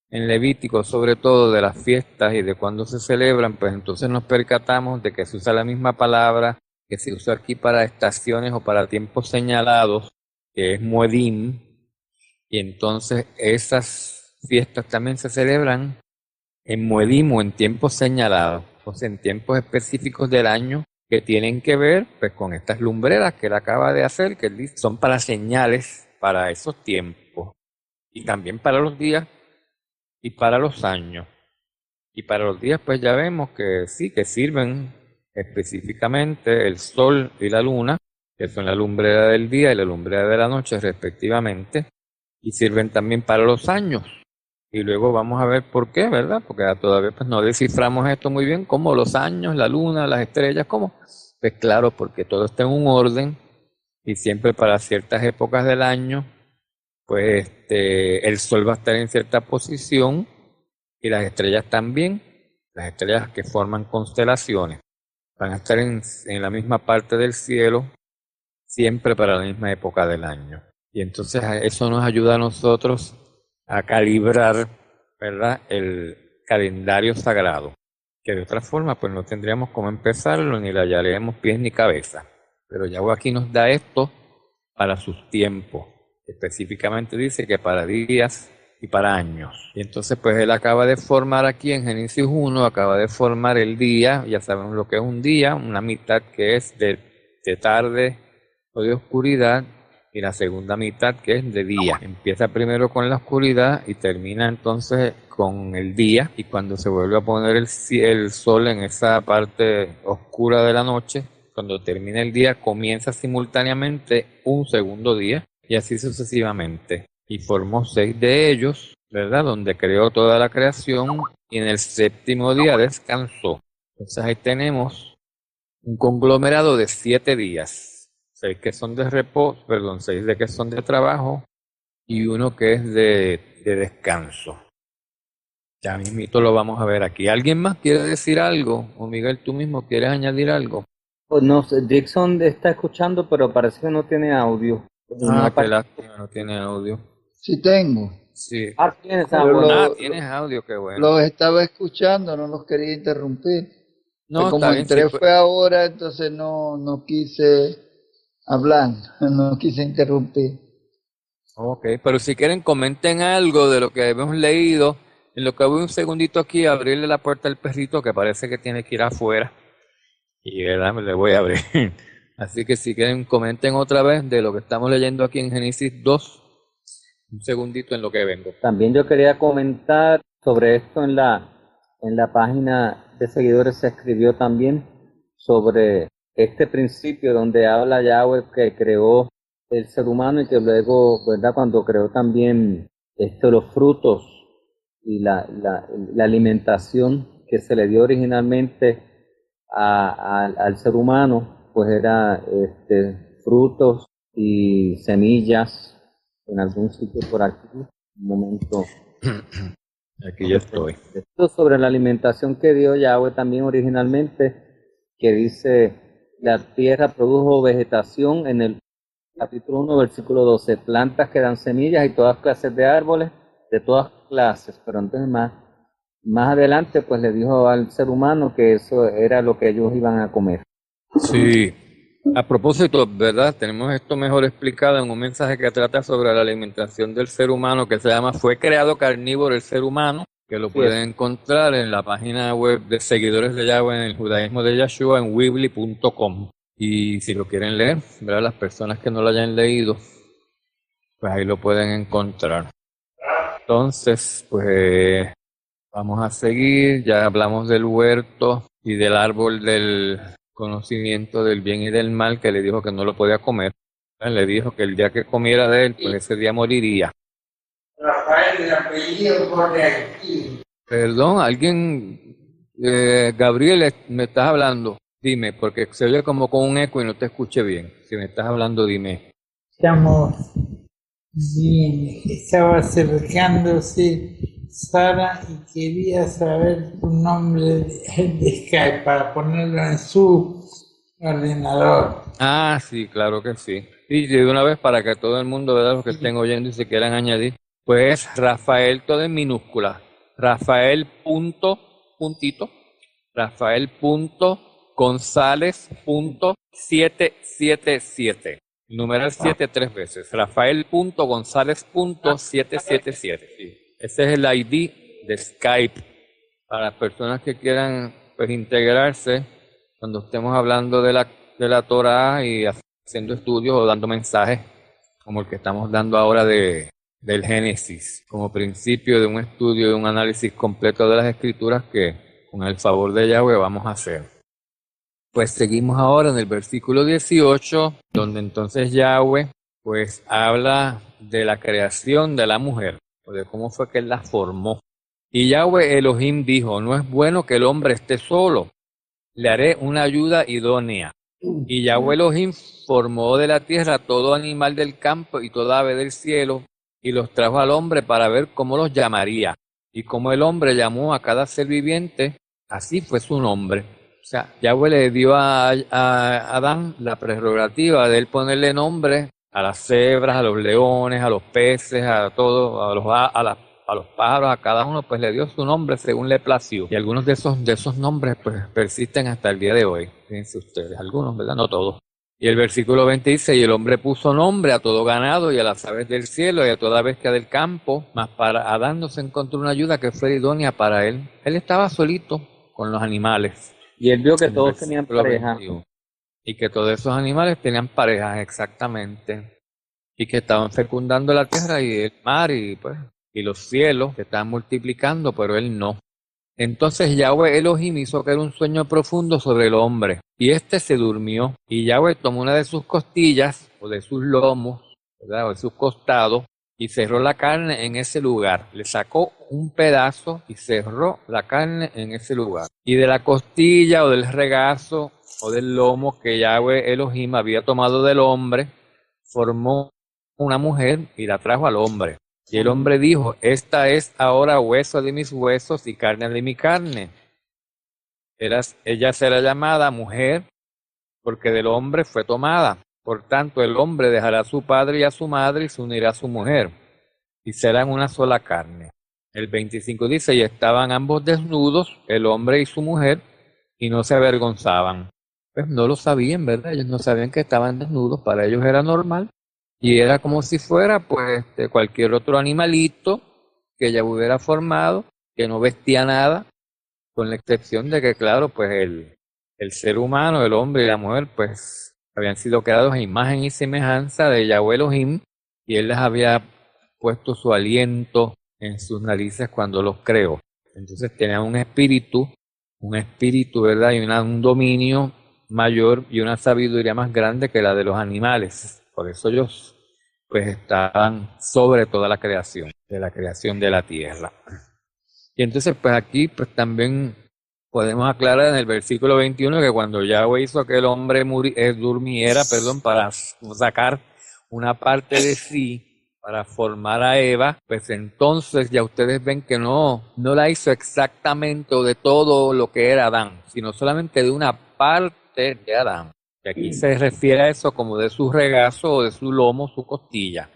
Levítico, sobre todo de las fiestas y de cuándo se celebran, pues entonces nos percatamos de que se usa la misma palabra que se usa aquí para estaciones o para tiempos señalados, que es Moedim, y entonces esas fiestas también se celebran en Moedim o en tiempos señalados, o sea, en tiempos específicos del año que tienen que ver pues con estas lumbreras que él acaba de hacer, que él dice son para señales para esos tiempos y también para los días y para los años. Y para los días, pues ya vemos que sí, que sirven específicamente el sol y la luna, que son la lumbrera del día y la lumbrera de la noche, respectivamente, y sirven también para los años. Y luego vamos a ver por qué, ¿verdad? Porque todavía pues, no desciframos esto muy bien, como los años, la luna, las estrellas, ¿cómo? Pues claro, porque todo está en un orden y siempre para ciertas épocas del año, pues el sol va a estar en cierta posición y las estrellas también, las estrellas que forman constelaciones, van a estar en la misma parte del cielo siempre para la misma época del año. Y entonces eso nos ayuda a nosotros a calibrar, ¿verdad?, el calendario sagrado, que de otra forma pues no tendríamos cómo empezarlo, ni le hallaríamos pies ni cabeza. Pero Yahweh aquí nos da esto para sus tiempos. Específicamente dice que para días y para años. Y entonces pues él acaba de formar aquí en Génesis 1, acaba de formar el día, ya sabemos lo que es un día, una mitad que es de tarde o de oscuridad, y la segunda mitad que es de día. Empieza primero con la oscuridad y termina entonces con el día, y cuando se vuelve a poner el sol en esa parte oscura de la noche, cuando termina el día comienza simultáneamente un segundo día y así sucesivamente. Y formó 6 de ellos, ¿verdad? Donde creó toda la creación y en el séptimo día descansó. Entonces ahí tenemos un conglomerado de 7 días, 6 que son de reposo, perdón, 6 de que son de trabajo y uno que es de descanso. Ya mismito lo vamos a ver aquí. ¿Alguien más quiere decir algo? O Miguel, tú mismo quieres añadir algo. Pues no sé, Dixon está escuchando, pero parece que no tiene audio. Y no Qué aparece. lástima, no tiene audio. Sí tengo, Sí. Tienes pero bueno. Tienes audio, qué bueno. los estaba escuchando, no los quería interrumpir. No, Como está bien, sí. entré fue ahora, entonces no quise hablar, no quise interrumpir. Ok, pero si quieren comenten algo de lo que hemos leído. En lo que voy un segundito aquí a abrirle la puerta al perrito que parece que tiene que ir afuera. Y verdad, le voy a abrir. Así que si quieren comenten otra vez de lo que estamos leyendo aquí en Génesis 2. Un segundito en lo que vengo. También yo quería comentar sobre esto en la página de seguidores se escribió también sobre este principio donde habla Yahweh que creó el ser humano y que luego, ¿verdad? Cuando creó también los frutos y la alimentación que se le dio originalmente al ser humano, pues era frutos y semillas en algún sitio por aquí, un momento. Aquí ya estoy. Esto sobre la alimentación que dio Yahweh también originalmente, que dice, la tierra produjo vegetación en el capítulo 1, versículo 12, plantas que dan semillas y todas clases de árboles, de todas clases, pero entonces más adelante pues le dijo al ser humano que eso era lo que ellos iban a comer. Sí. A propósito, ¿verdad? Tenemos esto mejor explicado en un mensaje que trata sobre la alimentación del ser humano que se llama Fue creado carnívoro el ser humano, que lo pueden encontrar en la página web de Seguidores de Yahweh en el judaísmo de Yahshua en weebly.com. Y si lo quieren leer, ¿verdad? Las personas que no lo hayan leído, pues ahí lo pueden encontrar. Entonces, pues vamos a seguir. Ya hablamos del huerto y del árbol del conocimiento del bien y del mal, que le dijo que no lo podía comer. Le dijo que el día que comiera de él, pues ese día moriría. Rafael, el apellido pone aquí. Perdón, alguien, Gabriel, me estás hablando. Dime, porque se oye como con un eco y no te escuché bien. Si me estás hablando, dime. Estamos bien. Estaba acercándose Sara y quería saber tu nombre de Skype para ponerlo en su ordenador. Ah, sí, claro que sí. Y de una vez para que todo el mundo, ¿verdad? Los que estén oyendo y se quieran añadir, pues Rafael todo en minúscula. Rafael punto, puntito, Rafael punto González punto 777. Numeral 7 3 veces. Rafael punto González punto 777. Sí. Ese es el ID de Skype para las personas que quieran pues integrarse cuando estemos hablando de la Torah y haciendo estudios o dando mensajes como el que estamos dando ahora de del Génesis, como principio de un estudio, de un análisis completo de las Escrituras que con el favor de Yahweh vamos a hacer. Pues seguimos ahora en el versículo 18, donde entonces Yahweh pues habla de la creación de la mujer, o de cómo fue que él la formó. Y Yahweh Elohim dijo, no es bueno que el hombre esté solo, le haré una ayuda idónea. Y Yahweh Elohim formó de la tierra todo animal del campo y toda ave del cielo, y los trajo al hombre para ver cómo los llamaría. Y como el hombre llamó a cada ser viviente, así fue su nombre. O sea, Yahweh le dio a Adán la prerrogativa de él ponerle nombre a las cebras, a los leones, a los peces, a todo, a los pájaros, a cada uno pues le dio su nombre según le plació. Y algunos de esos nombres pues persisten hasta el día de hoy. Fíjense ustedes, algunos, ¿verdad? No todos. Y el versículo 20 dice, y el hombre puso nombre a todo ganado y a las aves del cielo y a toda bestia del campo, mas para Adán no se encontró una ayuda que fuera idónea para él. Él estaba solito con los animales. Y él vio que En todos tenían versículo pareja. 21. Y que todos esos animales tenían parejas, exactamente. Y que estaban fecundando la tierra y el mar y los cielos que estaban multiplicando, pero él no. Entonces Yahweh Elohim hizo caer un sueño profundo sobre el hombre, y éste se durmió. Y Yahweh tomó una de sus costillas, o de sus lomos, ¿verdad? O de sus costados, y cerró la carne en ese lugar. Le sacó un pedazo y cerró la carne en ese lugar. Y de la costilla, o del regazo, o del lomo que Yahweh Elohim había tomado del hombre, formó una mujer y la trajo al hombre. Y el hombre dijo, esta es ahora hueso de mis huesos y carne de mi carne. Ella será llamada mujer, porque del hombre fue tomada. Por tanto, el hombre dejará a su padre y a su madre y se unirá a su mujer, y serán una sola carne. El 25 dice, y estaban ambos desnudos, el hombre y su mujer, y no se avergonzaban. Pues no lo sabían, ¿verdad? Ellos no sabían que estaban desnudos, para ellos era normal. Y era como si fuera, pues, cualquier otro animalito que ella hubiera formado, que no vestía nada, con la excepción de que, claro, pues el ser humano, el hombre y la mujer, pues, habían sido creados a imagen y semejanza de Yahweh Elohim, y él les había puesto su aliento en sus narices cuando los creó. Entonces tenían un espíritu, ¿verdad? Y un dominio mayor y una sabiduría más grande que la de los animales. Por eso ellos pues estaban sobre toda la creación de la tierra. Y entonces pues aquí pues también podemos aclarar en el versículo 21 que cuando Yahweh hizo que el hombre durmiera, para sacar una parte de sí, para formar a Eva, pues entonces ya ustedes ven que no la hizo exactamente o de todo lo que era Adán, sino solamente de una parte de Adán. Y aquí se refiere a eso como de su regazo o de su lomo, su costilla.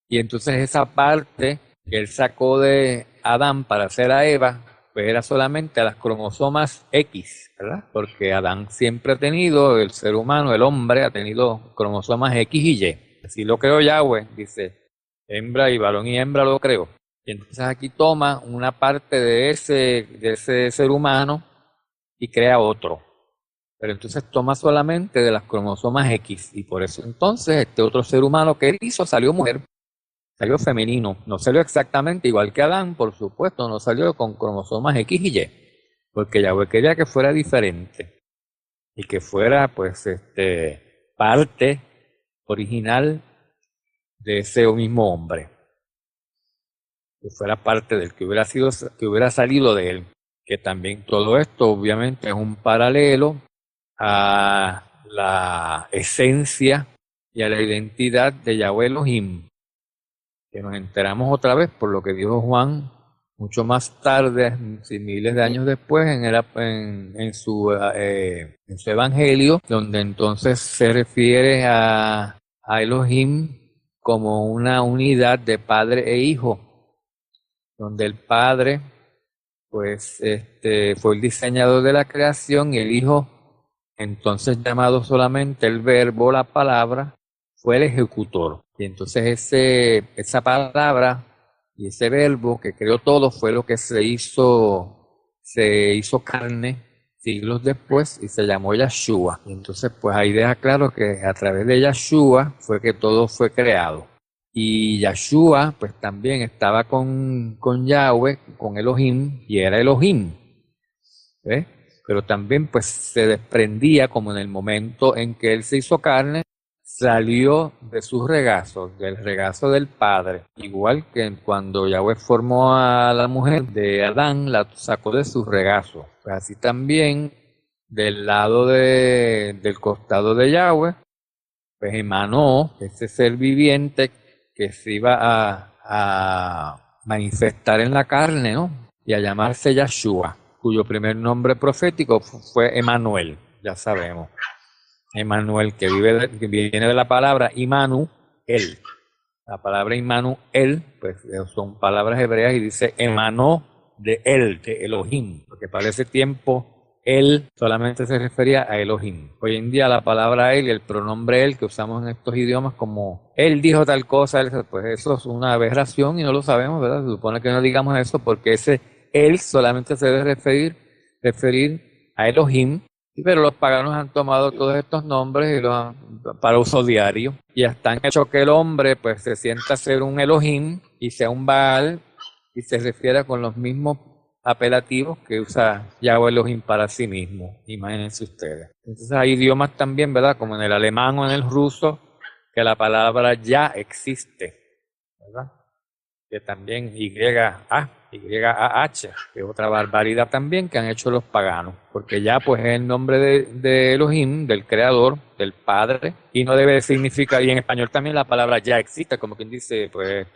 Y entonces esa parte que él sacó de Adán para hacer a Eva, pues era solamente a las cromosomas X, ¿verdad? Porque Adán siempre ha tenido, el ser humano, el hombre, ha tenido cromosomas X y Y. Así lo creó Yahweh, dice, hembra y varón y hembra lo creó. Y entonces aquí toma una parte de ese ser humano y crea otro. Pero entonces toma solamente de las cromosomas X, y por eso entonces este otro ser humano que él hizo salió mujer, salió femenino, no salió exactamente igual que Adán, por supuesto, no salió con cromosomas X y Y, porque Yahweh quería que fuera diferente, y que fuera pues parte original de ese mismo hombre, que fuera parte del que hubiera salido de él, que también todo esto obviamente es un paralelo a la esencia y a la identidad de Yahweh Elohim, que nos enteramos otra vez por lo que dijo Juan mucho más tarde, miles de años después, en su evangelio, donde entonces se refiere a Elohim como una unidad de padre e hijo, donde el padre pues fue el diseñador de la creación y el hijo, entonces llamado solamente el verbo, la palabra, fue el ejecutor. Y entonces esa palabra y ese verbo que creó todo fue lo que se hizo carne siglos después y se llamó Yahshua. Y entonces pues ahí deja claro que a través de Yahshua fue que todo fue creado. Y Yahshua, pues también estaba con Yahweh, con Elohim, y era Elohim, ¿ves? Pero también pues se desprendía como en el momento en que él se hizo carne, salió de sus regazos, del regazo del Padre. Igual que cuando Yahweh formó a la mujer de Adán, la sacó de sus regazos. Pues así también del lado del costado de Yahweh, pues emanó ese ser viviente que se iba a manifestar en la carne, ¿no? Y a llamarse Yahshua, cuyo primer nombre profético fue Emanuel, ya sabemos. Emanuel, que viene de la palabra Imanu, él. La palabra Imanu, él, pues son palabras hebreas y dice emanó de él, de Elohim, porque para ese tiempo él solamente se refería a Elohim. Hoy en día la palabra él y el pronombre él que usamos en estos idiomas como él dijo tal cosa, pues eso es una aberración y no lo sabemos, ¿verdad? Se supone que no digamos eso porque ese él solamente se debe referir a Elohim. Sí, pero los paganos han tomado todos estos nombres y para uso diario y hasta han hecho que el hombre pues se sienta ser un Elohim y sea un Baal y se refiera con los mismos apelativos que usa Yahweh Elohim para sí mismo. Imagínense ustedes. Entonces hay idiomas también, ¿verdad? Como en el alemán o en el ruso, que la palabra ya existe, ¿verdad? Que también YAH, que es otra barbaridad también que han hecho los paganos, porque ya pues es el nombre de Elohim, del creador, del Padre, y no debe significar, y en español también la palabra ya existe, como quien dice, pues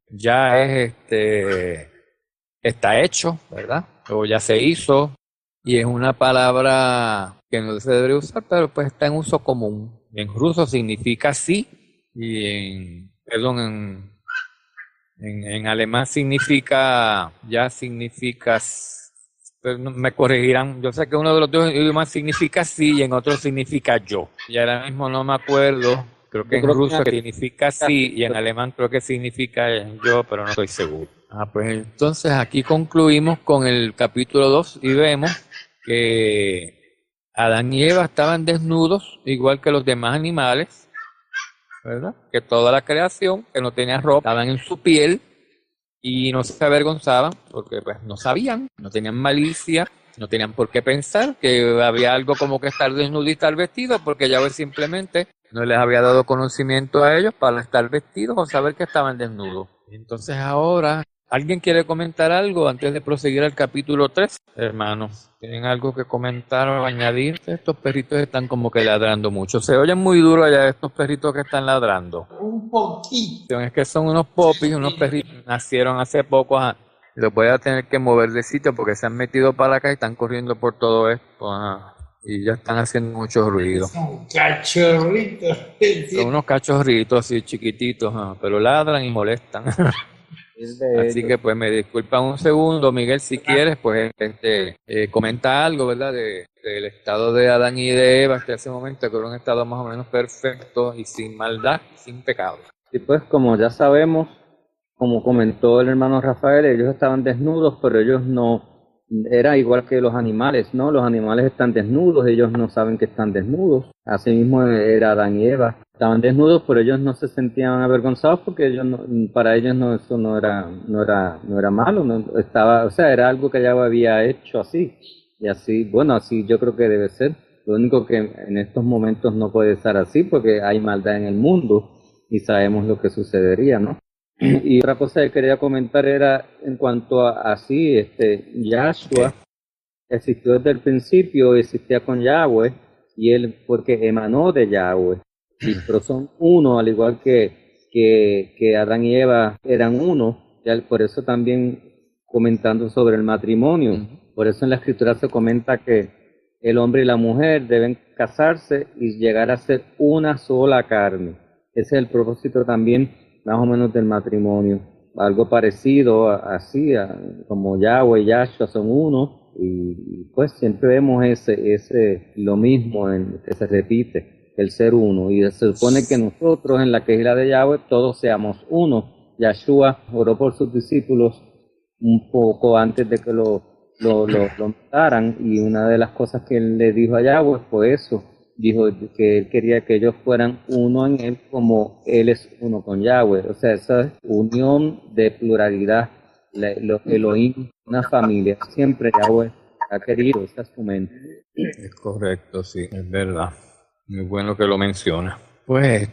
ya es está hecho, ¿verdad? O ya se hizo, y es una palabra que no se debe usar, pero pues está en uso común. En ruso significa sí, y en alemán significa, pero me corregirán, yo sé que uno de los dos idiomas significa sí y en otro significa yo. Y ahora mismo no me acuerdo, creo que Yo en creo ruso que significa sí y en alemán creo que significa yo, pero no estoy seguro. Pues entonces aquí concluimos con el capítulo 2 y vemos que Adán y Eva estaban desnudos, igual que los demás animales, ¿verdad? Que toda la creación, que no tenía ropa, estaban en su piel y no se avergonzaban porque pues no sabían, no tenían malicia, no tenían por qué pensar que había algo como que estar desnudo y estar vestido, porque Yahweh simplemente no les había dado conocimiento a ellos para estar vestidos o saber que estaban desnudos. Entonces ahora, ¿alguien quiere comentar algo antes de proseguir al capítulo 3? Hermanos, ¿tienen algo que comentar o añadir? Estos perritos están como que ladrando mucho. Se oyen muy duro allá estos perritos que están ladrando. Un poquito. Es que son unos popis, unos perritos, nacieron hace poco, ajá. Los voy a tener que mover de sitio porque se han metido para acá y están corriendo por todo esto, ajá. Y ya están haciendo mucho ruido. Son cachorritos. Son unos cachorritos así chiquititos, ajá, pero ladran y molestan. es de Así ellos. que pues me disculpan un segundo, Miguel, si quieres, pues comenta algo, ¿verdad? Del estado de Adán y de Eva hasta ese momento, que era un estado más o menos perfecto y sin maldad, sin pecado. Y pues como ya sabemos, como comentó el hermano Rafael, ellos estaban desnudos, pero ellos no, era igual que los animales, ¿no? Los animales están desnudos, ellos no saben que están desnudos. Asimismo era Adán y Eva. Estaban desnudos, pero ellos no se sentían avergonzados porque ellos no, para ellos no, eso no era malo, no estaba, o sea, era algo que ya había hecho así. Y así, bueno, así yo creo que debe ser. Lo único que en estos momentos no puede ser así porque hay maldad en el mundo y sabemos lo que sucedería, ¿no? Y otra cosa que quería comentar era en cuanto a así, Yahshua existió desde el principio, existía con Yahweh, y él porque emanó de Yahweh, pero son uno, al igual que Adán y Eva eran uno, por eso también comentando sobre el matrimonio, por eso en la escritura se comenta que el hombre y la mujer deben casarse y llegar a ser una sola carne. Ese es el propósito también más o menos del matrimonio. Algo parecido así, como Yahweh y Yahshua son uno, y pues siempre vemos lo mismo que se repite, el ser uno. Y se supone que nosotros en la quejera de Yahweh todos seamos uno. Yahshua oró por sus discípulos un poco antes de que lo mataran, y una de las cosas que él le dijo a Yahweh fue eso: dijo que él quería que ellos fueran uno en él como él es uno con Yahweh. O sea, esa es unión de pluralidad, los Elohim, una familia. Siempre Yahweh ha querido, esa es su mente. Es correcto, sí, es verdad. Muy bueno que lo menciona. Pues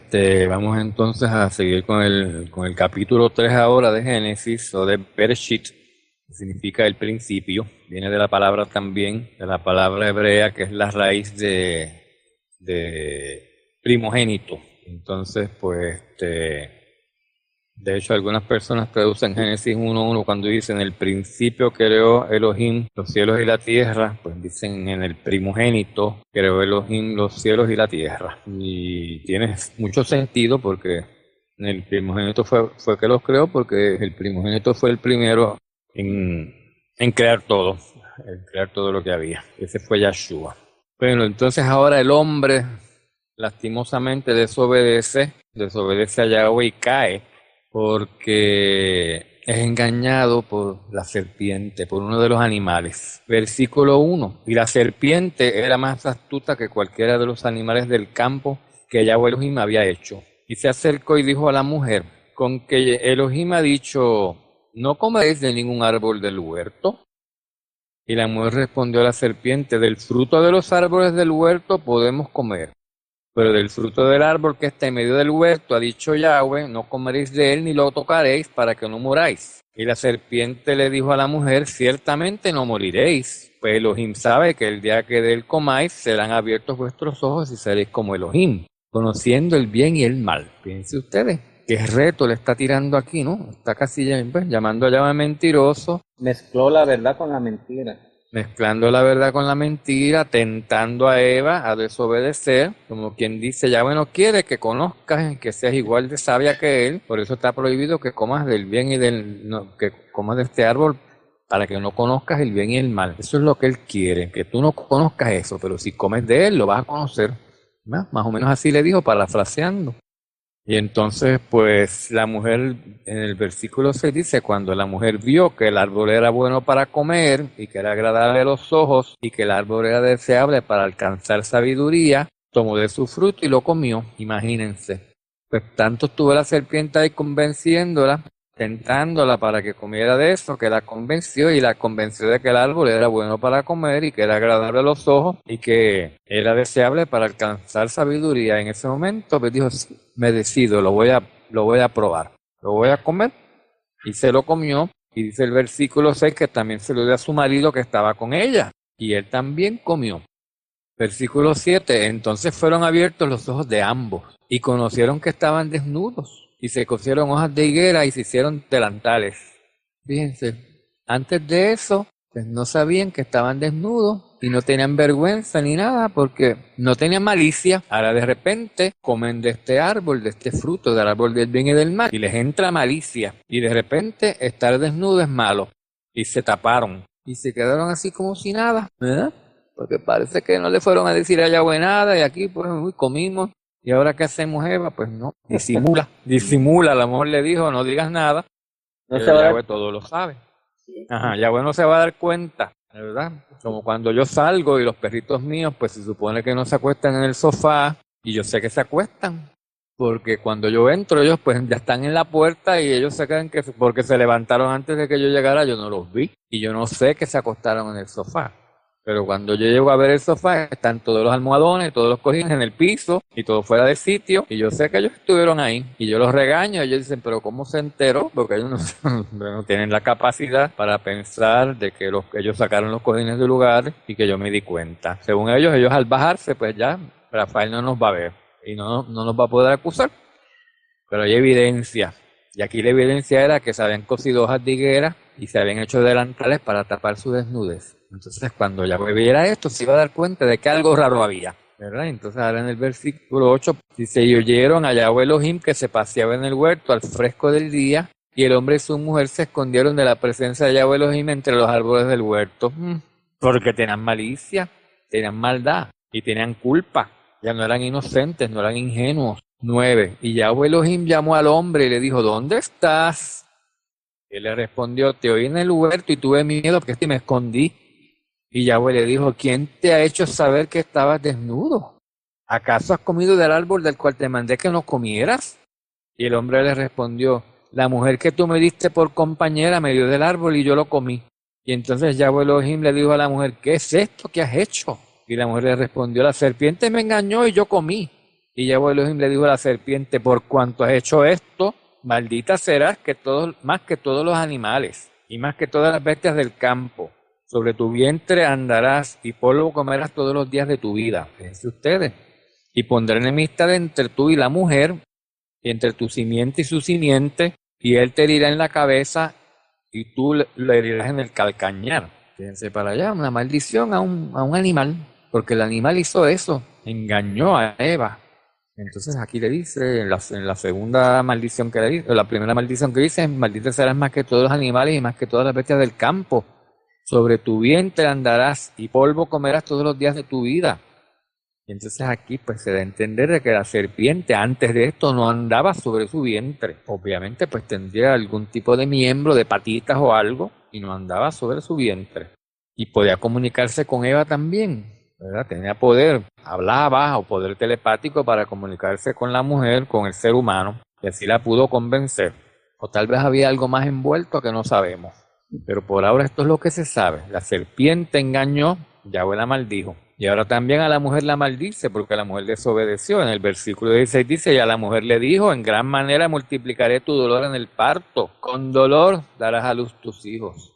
vamos entonces a seguir con el capítulo 3 ahora de Génesis, o de Bereshit, que significa el principio. Viene de la palabra también, de la palabra hebrea, que es la raíz de primogénito. Entonces, pues, de hecho, algunas personas traducen Génesis 1:1 cuando dicen el principio creó Elohim los cielos y la tierra, pues dicen en el primogénito creó Elohim los cielos y la tierra. Y tiene mucho sentido porque en el primogénito fue que los creó, porque el primogénito fue el primero en crear todo, en crear todo lo que había. Ese fue Yahshua. Bueno, entonces ahora el hombre lastimosamente desobedece a Yahweh y cae porque es engañado por la serpiente, por uno de los animales. Versículo 1. Y la serpiente era más astuta que cualquiera de los animales del campo que Yahweh Elohim había hecho. Y se acercó y dijo a la mujer, con que Elohim ha dicho, no comeréis de ningún árbol del huerto. Y la mujer respondió a la serpiente, del fruto de los árboles del huerto podemos comer. Pero del fruto del árbol que está en medio del huerto, ha dicho Yahweh, no comeréis de él ni lo tocaréis para que no muráis. Y la serpiente le dijo a la mujer, ciertamente no moriréis, pues Elohim sabe que el día que de él comáis serán abiertos vuestros ojos y seréis como Elohim, conociendo el bien y el mal. Fíjense ustedes, qué reto le está tirando aquí, ¿no? Está casi llamando a Yahweh mentiroso. Mezcló la verdad con la mentira. Mezclando la verdad con la mentira, tentando a Eva a desobedecer, como quien dice, Yahweh no quiere que conozcas, que seas igual de sabia que él, por eso está prohibido que comas del bien y que comas de este árbol para que no conozcas el bien y el mal. Eso es lo que él quiere, que tú no conozcas eso, pero si comes de él lo vas a conocer. ¿No? Más o menos así le dijo, parafraseando. Y entonces, pues, la mujer, en el versículo 6 dice, cuando la mujer vio que el árbol era bueno para comer y que era agradable a los ojos y que el árbol era deseable para alcanzar sabiduría, tomó de su fruto y lo comió, imagínense. Pues tanto estuvo la serpiente ahí convenciéndola, tentándola para que comiera de eso, que la convenció y la convenció de que el árbol era bueno para comer y que era agradable a los ojos y que era deseable para alcanzar sabiduría. En ese momento pues dijo, sí, me decido, lo voy a probar, lo voy a comer, y se lo comió. Y dice el versículo 6 que también se lo dio a su marido que estaba con ella y él también comió. Versículo 7, entonces fueron abiertos los ojos de ambos y conocieron que estaban desnudos y se cosieron hojas de higuera y se hicieron delantales. Fíjense, antes de eso, pues no sabían que estaban desnudos y no tenían vergüenza ni nada porque no tenían malicia. Ahora de repente comen de este árbol, de este fruto, del árbol del bien y del mal, y les entra malicia. Y de repente estar desnudo es malo. Y se taparon y se quedaron así como si nada, ¿verdad? Porque parece que no le fueron a decir a Yahweh nada y aquí pues uy, comimos. ¿Y ahora qué hacemos, Eva? Pues no, disimula, a lo mejor le dijo, no digas nada, No pero se va a Yahweh todo lo sabe. Ajá, Yahweh no se va a dar cuenta, ¿verdad? Como cuando yo salgo y los perritos míos, pues se supone que no se acuestan en el sofá, y yo sé que se acuestan, porque cuando yo entro, ellos pues ya están en la puerta y ellos se creen que porque se levantaron antes de que yo llegara, yo no los vi, y yo no sé que se acostaron en el sofá. Pero cuando yo llego a ver el sofá, están todos los almohadones, todos los cojines en el piso y todo fuera de sitio. Y yo sé que ellos estuvieron ahí. Y yo los regaño. Y ellos dicen, pero ¿cómo se enteró? Porque ellos no tienen la capacidad para pensar de que ellos sacaron los cojines del lugar y que yo me di cuenta. Según ellos al bajarse, pues ya Rafael no nos va a ver y no nos va a poder acusar. Pero hay evidencia. Y aquí la evidencia era que se habían cosido hojas de higuera y se habían hecho delantales para tapar su desnudez. Entonces, cuando Yahweh viera esto, se iba a dar cuenta de que algo raro había, ¿verdad? Entonces, ahora en el versículo 8, dice, y oyeron a Yahweh Elohim que se paseaba en el huerto al fresco del día, y el hombre y su mujer se escondieron de la presencia de Yahweh Elohim entre los árboles del huerto, porque tenían malicia, tenían maldad y tenían culpa. Ya no eran inocentes, no eran ingenuos. 9. Y Yahweh Elohim llamó al hombre y le dijo, ¿dónde estás? Él le respondió, te oí en el huerto y tuve miedo porque me escondí. Y Yahweh le dijo, ¿quién te ha hecho saber que estabas desnudo? ¿acaso has comido del árbol del cual te mandé que no comieras? Y el hombre le respondió, la mujer que tú me diste por compañera me dio del árbol y yo lo comí. Y entonces Yahweh Elohim le dijo a la mujer, ¿qué es esto que has hecho? Y la mujer le respondió, la serpiente me engañó y yo comí. Y Yahweh Elohim le dijo a la serpiente, por cuanto has hecho esto, maldita serás más que todos los animales y más que todas las bestias del campo. Sobre tu vientre andarás y polvo comerás todos los días de tu vida. Fíjense ustedes. Y pondré enemistad entre tú y la mujer, y entre tu simiente y su simiente, y él te herirá en la cabeza y tú le herirás en el calcañar. Fíjense para allá, una maldición a un animal, porque el animal hizo eso, engañó a Eva. Entonces aquí le dice, en la segunda maldición que le dice, la primera maldición que dice, maldita serás más que todos los animales y más que todas las bestias del campo. Sobre tu vientre andarás y polvo comerás todos los días de tu vida. Y entonces aquí pues se da a entender de que la serpiente antes de esto no andaba sobre su vientre. Obviamente pues tendría algún tipo de miembro, de patitas o algo, y no andaba sobre su vientre. Y podía comunicarse con Eva también, ¿verdad? Tenía poder, hablaba o poder telepático para comunicarse con la mujer, con el ser humano, y así la pudo convencer. O tal vez había algo más envuelto que no sabemos. Pero por ahora esto es lo que se sabe. La serpiente engañó, Yahweh la maldijo. Y ahora también a la mujer la maldice, porque la mujer desobedeció. En el versículo 16 dice, y a la mujer le dijo, en gran manera multiplicaré tu dolor en el parto. Con dolor darás a luz tus hijos.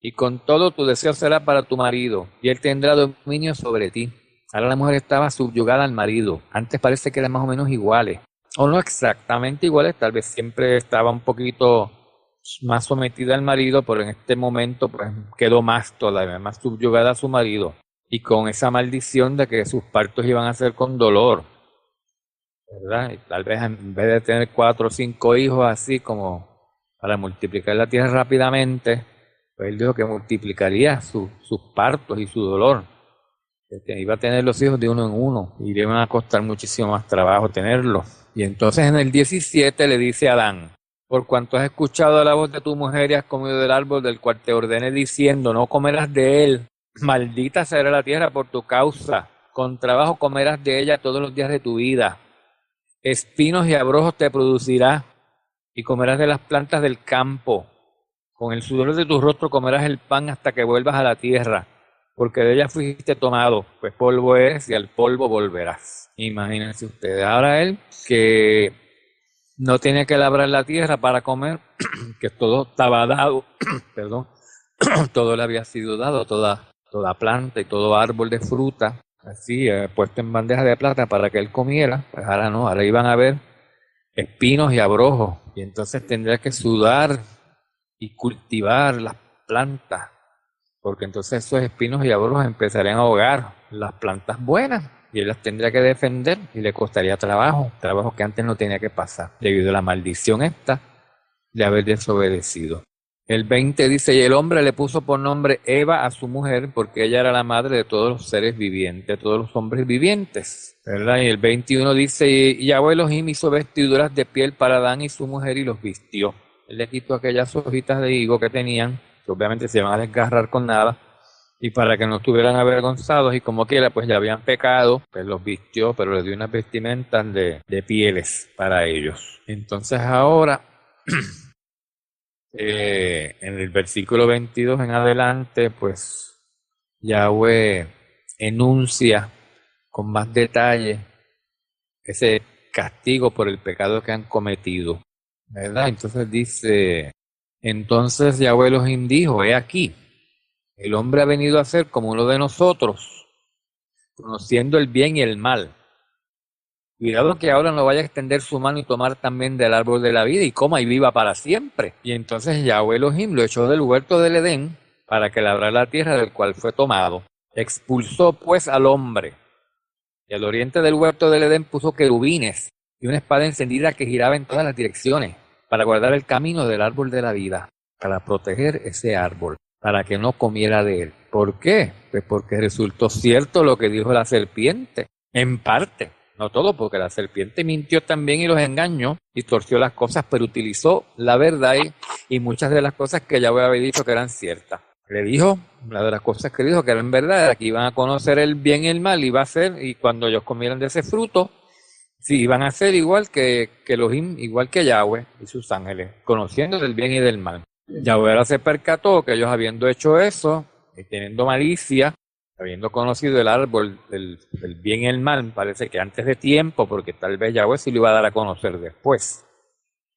Y con todo tu deseo será para tu marido, y él tendrá dominio sobre ti. Ahora la mujer estaba subyugada al marido. Antes parece que eran más o menos iguales. O no exactamente iguales, tal vez siempre estaba un poquito más sometida al marido, pero en este momento pues quedó más todavía, más subyugada a su marido, y con esa maldición de que sus partos iban a ser con dolor, ¿verdad? Y tal vez en vez de tener 4 o 5 hijos así como para multiplicar la tierra rápidamente, pues él dijo que multiplicaría sus partos y su dolor, que iba a tener los hijos de uno en uno, y le iban a costar muchísimo más trabajo tenerlos. Y entonces en el 17 le dice a Adán, por cuanto has escuchado la voz de tu mujer y has comido del árbol del cual te ordené diciendo, no comerás de él, maldita será la tierra por tu causa, con trabajo comerás de ella todos los días de tu vida, espinos y abrojos te producirá, y comerás de las plantas del campo, con el sudor de tu rostro comerás el pan hasta que vuelvas a la tierra, porque de ella fuiste tomado, pues polvo eres y al polvo volverás. Imagínense ustedes, ahora él que no tenía que labrar la tierra para comer, que todo estaba dado, perdón, todo le había sido dado, toda planta y todo árbol de fruta, así, puesto en bandeja de plata para que él comiera, pues ahora no, ahora iban a haber espinos y abrojos, y entonces tendría que sudar y cultivar las plantas, porque entonces esos espinos y abrojos empezarían a ahogar las plantas buenas, y él las tendría que defender y le costaría trabajo que antes no tenía que pasar, debido a la maldición esta de haber desobedecido. El 20 dice, y el hombre le puso por nombre Eva a su mujer, porque ella era la madre de todos los seres vivientes, de todos los hombres vivientes, ¿verdad? Y el 21 dice, y Yahweh Elohim hizo vestiduras de piel para Adán y su mujer y los vistió. Él le quitó aquellas hojitas de higo que tenían, que obviamente se iban a desgarrar con nada, y para que no estuvieran avergonzados, y como quiera, pues ya habían pecado, pues los vistió, pero les dio unas vestimentas de pieles para ellos. Entonces ahora, en el versículo 22 en adelante, pues Yahweh enuncia con más detalle ese castigo por el pecado que han cometido, ¿verdad? Entonces dice, entonces Yahweh los dijo, he aquí, el hombre ha venido a ser como uno de nosotros, conociendo el bien y el mal. Cuidado que ahora no vaya a extender su mano y tomar también del árbol de la vida y coma y viva para siempre. Y entonces Yahweh Elohim lo echó del huerto del Edén para que labrara la tierra del cual fue tomado. Expulsó pues al hombre. Y al oriente del huerto del Edén puso querubines y una espada encendida que giraba en todas las direcciones para guardar el camino del árbol de la vida, para proteger ese árbol, para que no comiera de él. ¿Por qué? Pues porque resultó cierto lo que dijo la serpiente, en parte. No todo, porque la serpiente mintió también y los engañó y torció las cosas, pero utilizó la verdad y muchas de las cosas que Yahweh había dicho que eran ciertas. le dijo, una de las cosas que dijo, que era en verdad, era que iban a conocer el bien y el mal, iba a ser, y cuando ellos comieran de ese fruto, sí, iban a ser igual que Elohim, igual que Yahweh y sus ángeles, conociendo del bien y del mal. Yahweh ahora se percató que ellos habiendo hecho eso, y teniendo malicia, habiendo conocido el árbol del bien y el mal, parece que antes de tiempo, porque tal vez Yahweh sí lo iba a dar a conocer después,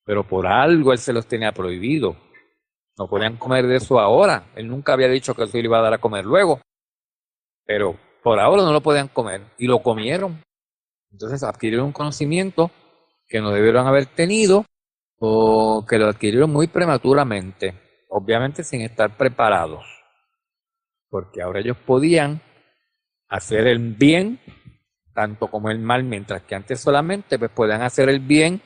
pero por algo él se los tenía prohibido. No podían comer de eso ahora. Él nunca había dicho que eso le iba a dar a comer luego, pero por ahora no lo podían comer y lo comieron. Entonces adquirieron un conocimiento que no debieron haber tenido o que lo adquirieron muy prematuramente, obviamente sin estar preparados, porque ahora ellos podían hacer el bien tanto como el mal, mientras que antes solamente pues podían hacer el bien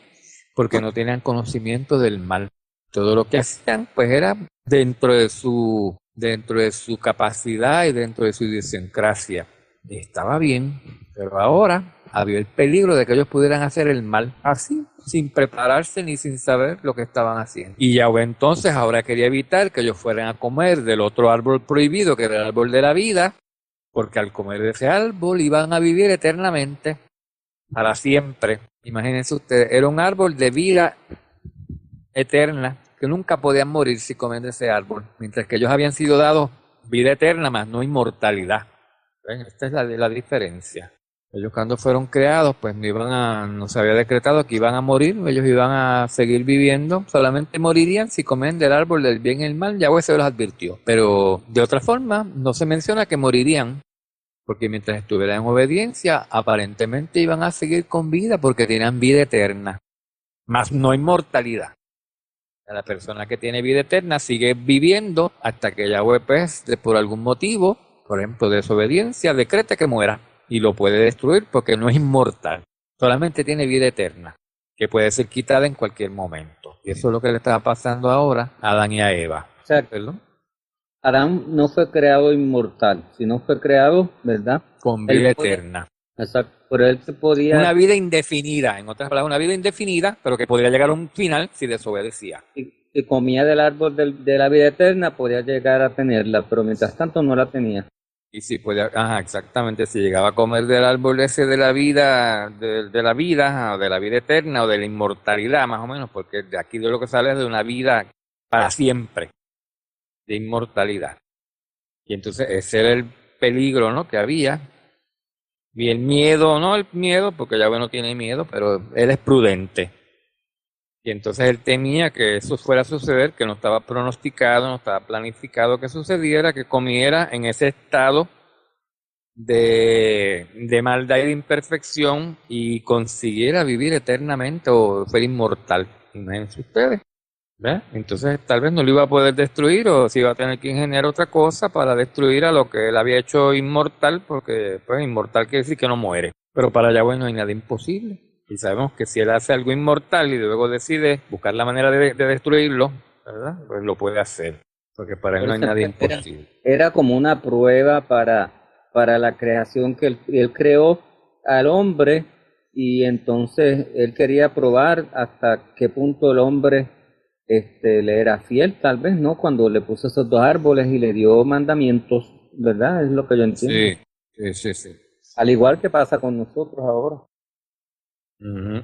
porque no tenían conocimiento del mal. Todo lo que hacían pues era dentro de su capacidad y dentro de su idiosincrasia. Y estaba bien, pero ahora había el peligro de que ellos pudieran hacer el mal así, sin prepararse ni sin saber lo que estaban haciendo. Y Yahweh entonces ahora quería evitar que ellos fueran a comer del otro árbol prohibido, que era el árbol de la vida, porque al comer de ese árbol iban a vivir eternamente, para siempre. Imagínense ustedes, era un árbol de vida eterna, que nunca podían morir si comen de ese árbol, mientras que ellos habían sido dados vida eterna, más no inmortalidad. ¿Ven? Esta es la diferencia. Ellos cuando fueron creados, pues no se había decretado que iban a morir, ellos iban a seguir viviendo, solamente morirían si comen del árbol del bien y el mal, Yahweh se los advirtió. Pero de otra forma, no se menciona que morirían, porque mientras estuvieran en obediencia, aparentemente iban a seguir con vida porque tenían vida eterna, más no inmortalidad. La persona que tiene vida eterna sigue viviendo hasta que Yahweh, pues, por algún motivo, por ejemplo, desobediencia, decrete que muera y lo puede destruir porque no es inmortal, solamente tiene vida eterna, que puede ser quitada en cualquier momento. Y eso es lo que le estaba pasando ahora a Adán y a Eva. O sea, ¿Perdón? Adán no fue creado inmortal, sino fue creado, ¿verdad? Con vida eterna. Exacto, pero él se podía... Una vida indefinida, en otras palabras, una vida indefinida, pero que podría llegar a un final si desobedecía. Si comía del árbol de la vida eterna, podía llegar a tenerla, pero mientras tanto no la tenía. Y si podía, exactamente, si llegaba a comer del árbol ese de la vida, de la vida, o de la vida eterna, o de la inmortalidad, más o menos, porque de aquí de lo que sale es de una vida para siempre, de inmortalidad. Y entonces ese era el peligro, ¿no?, que había. Y el miedo, no el miedo, porque Yahweh no tiene miedo, pero él es prudente. Y entonces él temía que eso fuera a suceder, que no estaba pronosticado, no estaba planificado que sucediera, que comiera en ese estado de maldad y de imperfección y consiguiera vivir eternamente o fuera inmortal. Imagínense ustedes. ¿Ve? Entonces tal vez no lo iba a poder destruir o si iba a tener que ingeniar otra cosa para destruir a lo que él había hecho inmortal, porque pues inmortal quiere decir que no muere. Pero para Yahweh no hay nada imposible. Y sabemos que si él hace algo inmortal y luego decide buscar la manera de destruirlo, ¿verdad?, pues lo puede hacer. Porque para él no hay nada imposible. Era como una prueba para la creación que él creó al hombre, y entonces él quería probar hasta qué punto el hombre le era fiel, tal vez, ¿no? Cuando le puso esos dos árboles y le dio mandamientos, ¿verdad? Es lo que yo entiendo. Sí. Al igual que pasa con nosotros ahora. Uh-huh.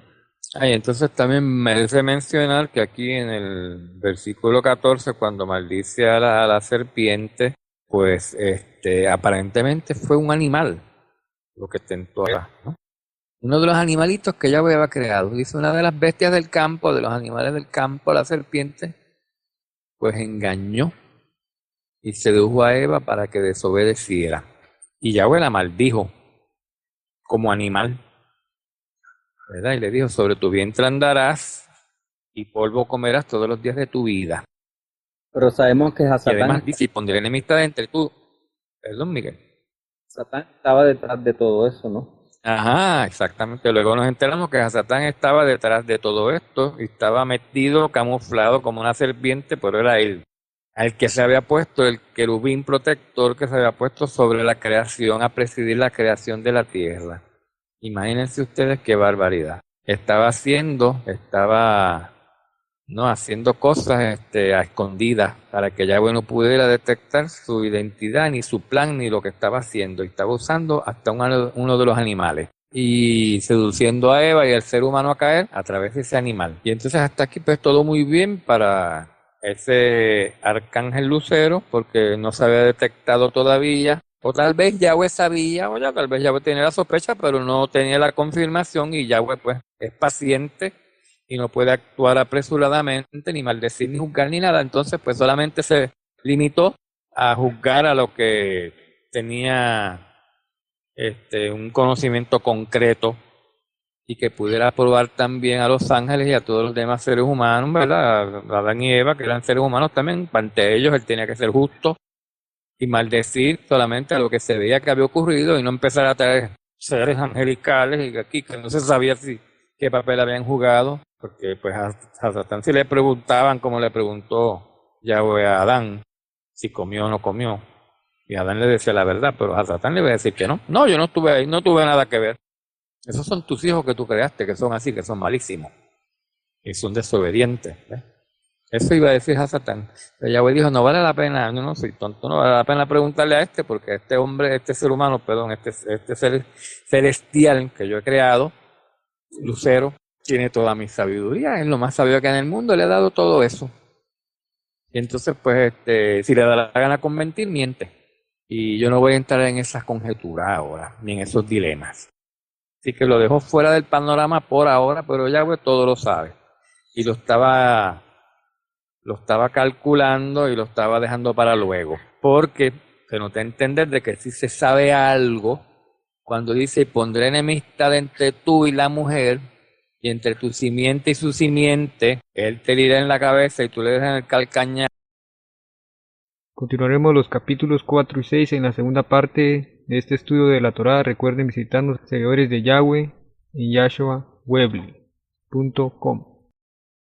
Entonces también merece mencionar que aquí en el versículo 14, cuando maldice a la serpiente, pues aparentemente fue un animal lo que tentó a, ¿no? Uno de los animalitos que Yahweh había creado. Dice, una de las bestias del campo, de los animales del campo, la serpiente, pues engañó y sedujo a Eva para que desobedeciera. Y Yahweh la maldijo como animal, ¿verdad? Y le dijo, sobre tu vientre andarás y polvo comerás todos los días de tu vida. Pero sabemos que a Y Satán... además dice, y pondré enemistad entre tú. Perdón, Miguel. Satán estaba detrás de todo eso, ¿no? Ajá, exactamente. Luego nos enteramos que Satán estaba detrás de todo esto y estaba metido, camuflado como una serpiente, pero era él, al que se había puesto el querubín protector que se había puesto sobre la creación, a presidir la creación de la tierra. Imagínense ustedes qué barbaridad. Estaba ¿no? Haciendo cosas a escondidas para que Yahweh no pudiera detectar su identidad, ni su plan, ni lo que estaba haciendo. Y estaba usando hasta uno de los animales. Y seduciendo a Eva y al ser humano a caer a través de ese animal. Y entonces hasta aquí pues todo muy bien para ese arcángel Lucero, porque no se había detectado todavía. O tal vez Yahweh sabía, o ya tal vez Yahweh tenía la sospecha, pero no tenía la confirmación, y Yahweh pues es paciente y no puede actuar apresuradamente, ni maldecir, ni juzgar, ni nada. Entonces pues solamente se limitó a juzgar a lo que tenía un conocimiento concreto y que pudiera probar también a los ángeles y a todos los demás seres humanos, ¿verdad? A Adán y Eva, que eran seres humanos también. Ante ellos él tenía que ser justo y maldecir solamente a lo que se veía que había ocurrido, y no empezar a traer seres angelicales y aquí que no se sabía qué papel habían jugado, porque pues a Satán si le preguntaban, como le preguntó Yahweh a Adán, si comió o no comió, y Adán le decía la verdad, pero a Satán le iba a decir que no. No, yo no estuve ahí, no tuve nada que ver. Esos son tus hijos que tú creaste, que son así, que son malísimos y son desobedientes. ¿Ves? Eso iba a decir a Satán. Pero Yahweh dijo, no vale la pena, yo no soy tonto, no vale la pena preguntarle a porque este hombre, este ser humano, perdón, este ser celestial que yo he creado, Lucero, tiene toda mi sabiduría, es lo más sabio que hay en el mundo, le he dado todo eso. Y entonces, pues, si le da la gana con mentir, miente. Y yo no voy a entrar en esas conjeturas ahora, ni en esos dilemas. Así que lo dejó fuera del panorama por ahora, pero Yahweh todo lo sabe. Y lo estaba calculando y lo estaba dejando para luego. Porque se nota a entender de que si se sabe algo, cuando dice, pondré enemistad entre tú y la mujer, y entre tu simiente y su simiente, él te dirá en la cabeza y tú le das en el calcañar. Continuaremos los capítulos 4 y 6 en la segunda parte de este estudio de la Torá. Recuerden visitarnos, seguidores de Yahweh, en YahshuaWeebly.com.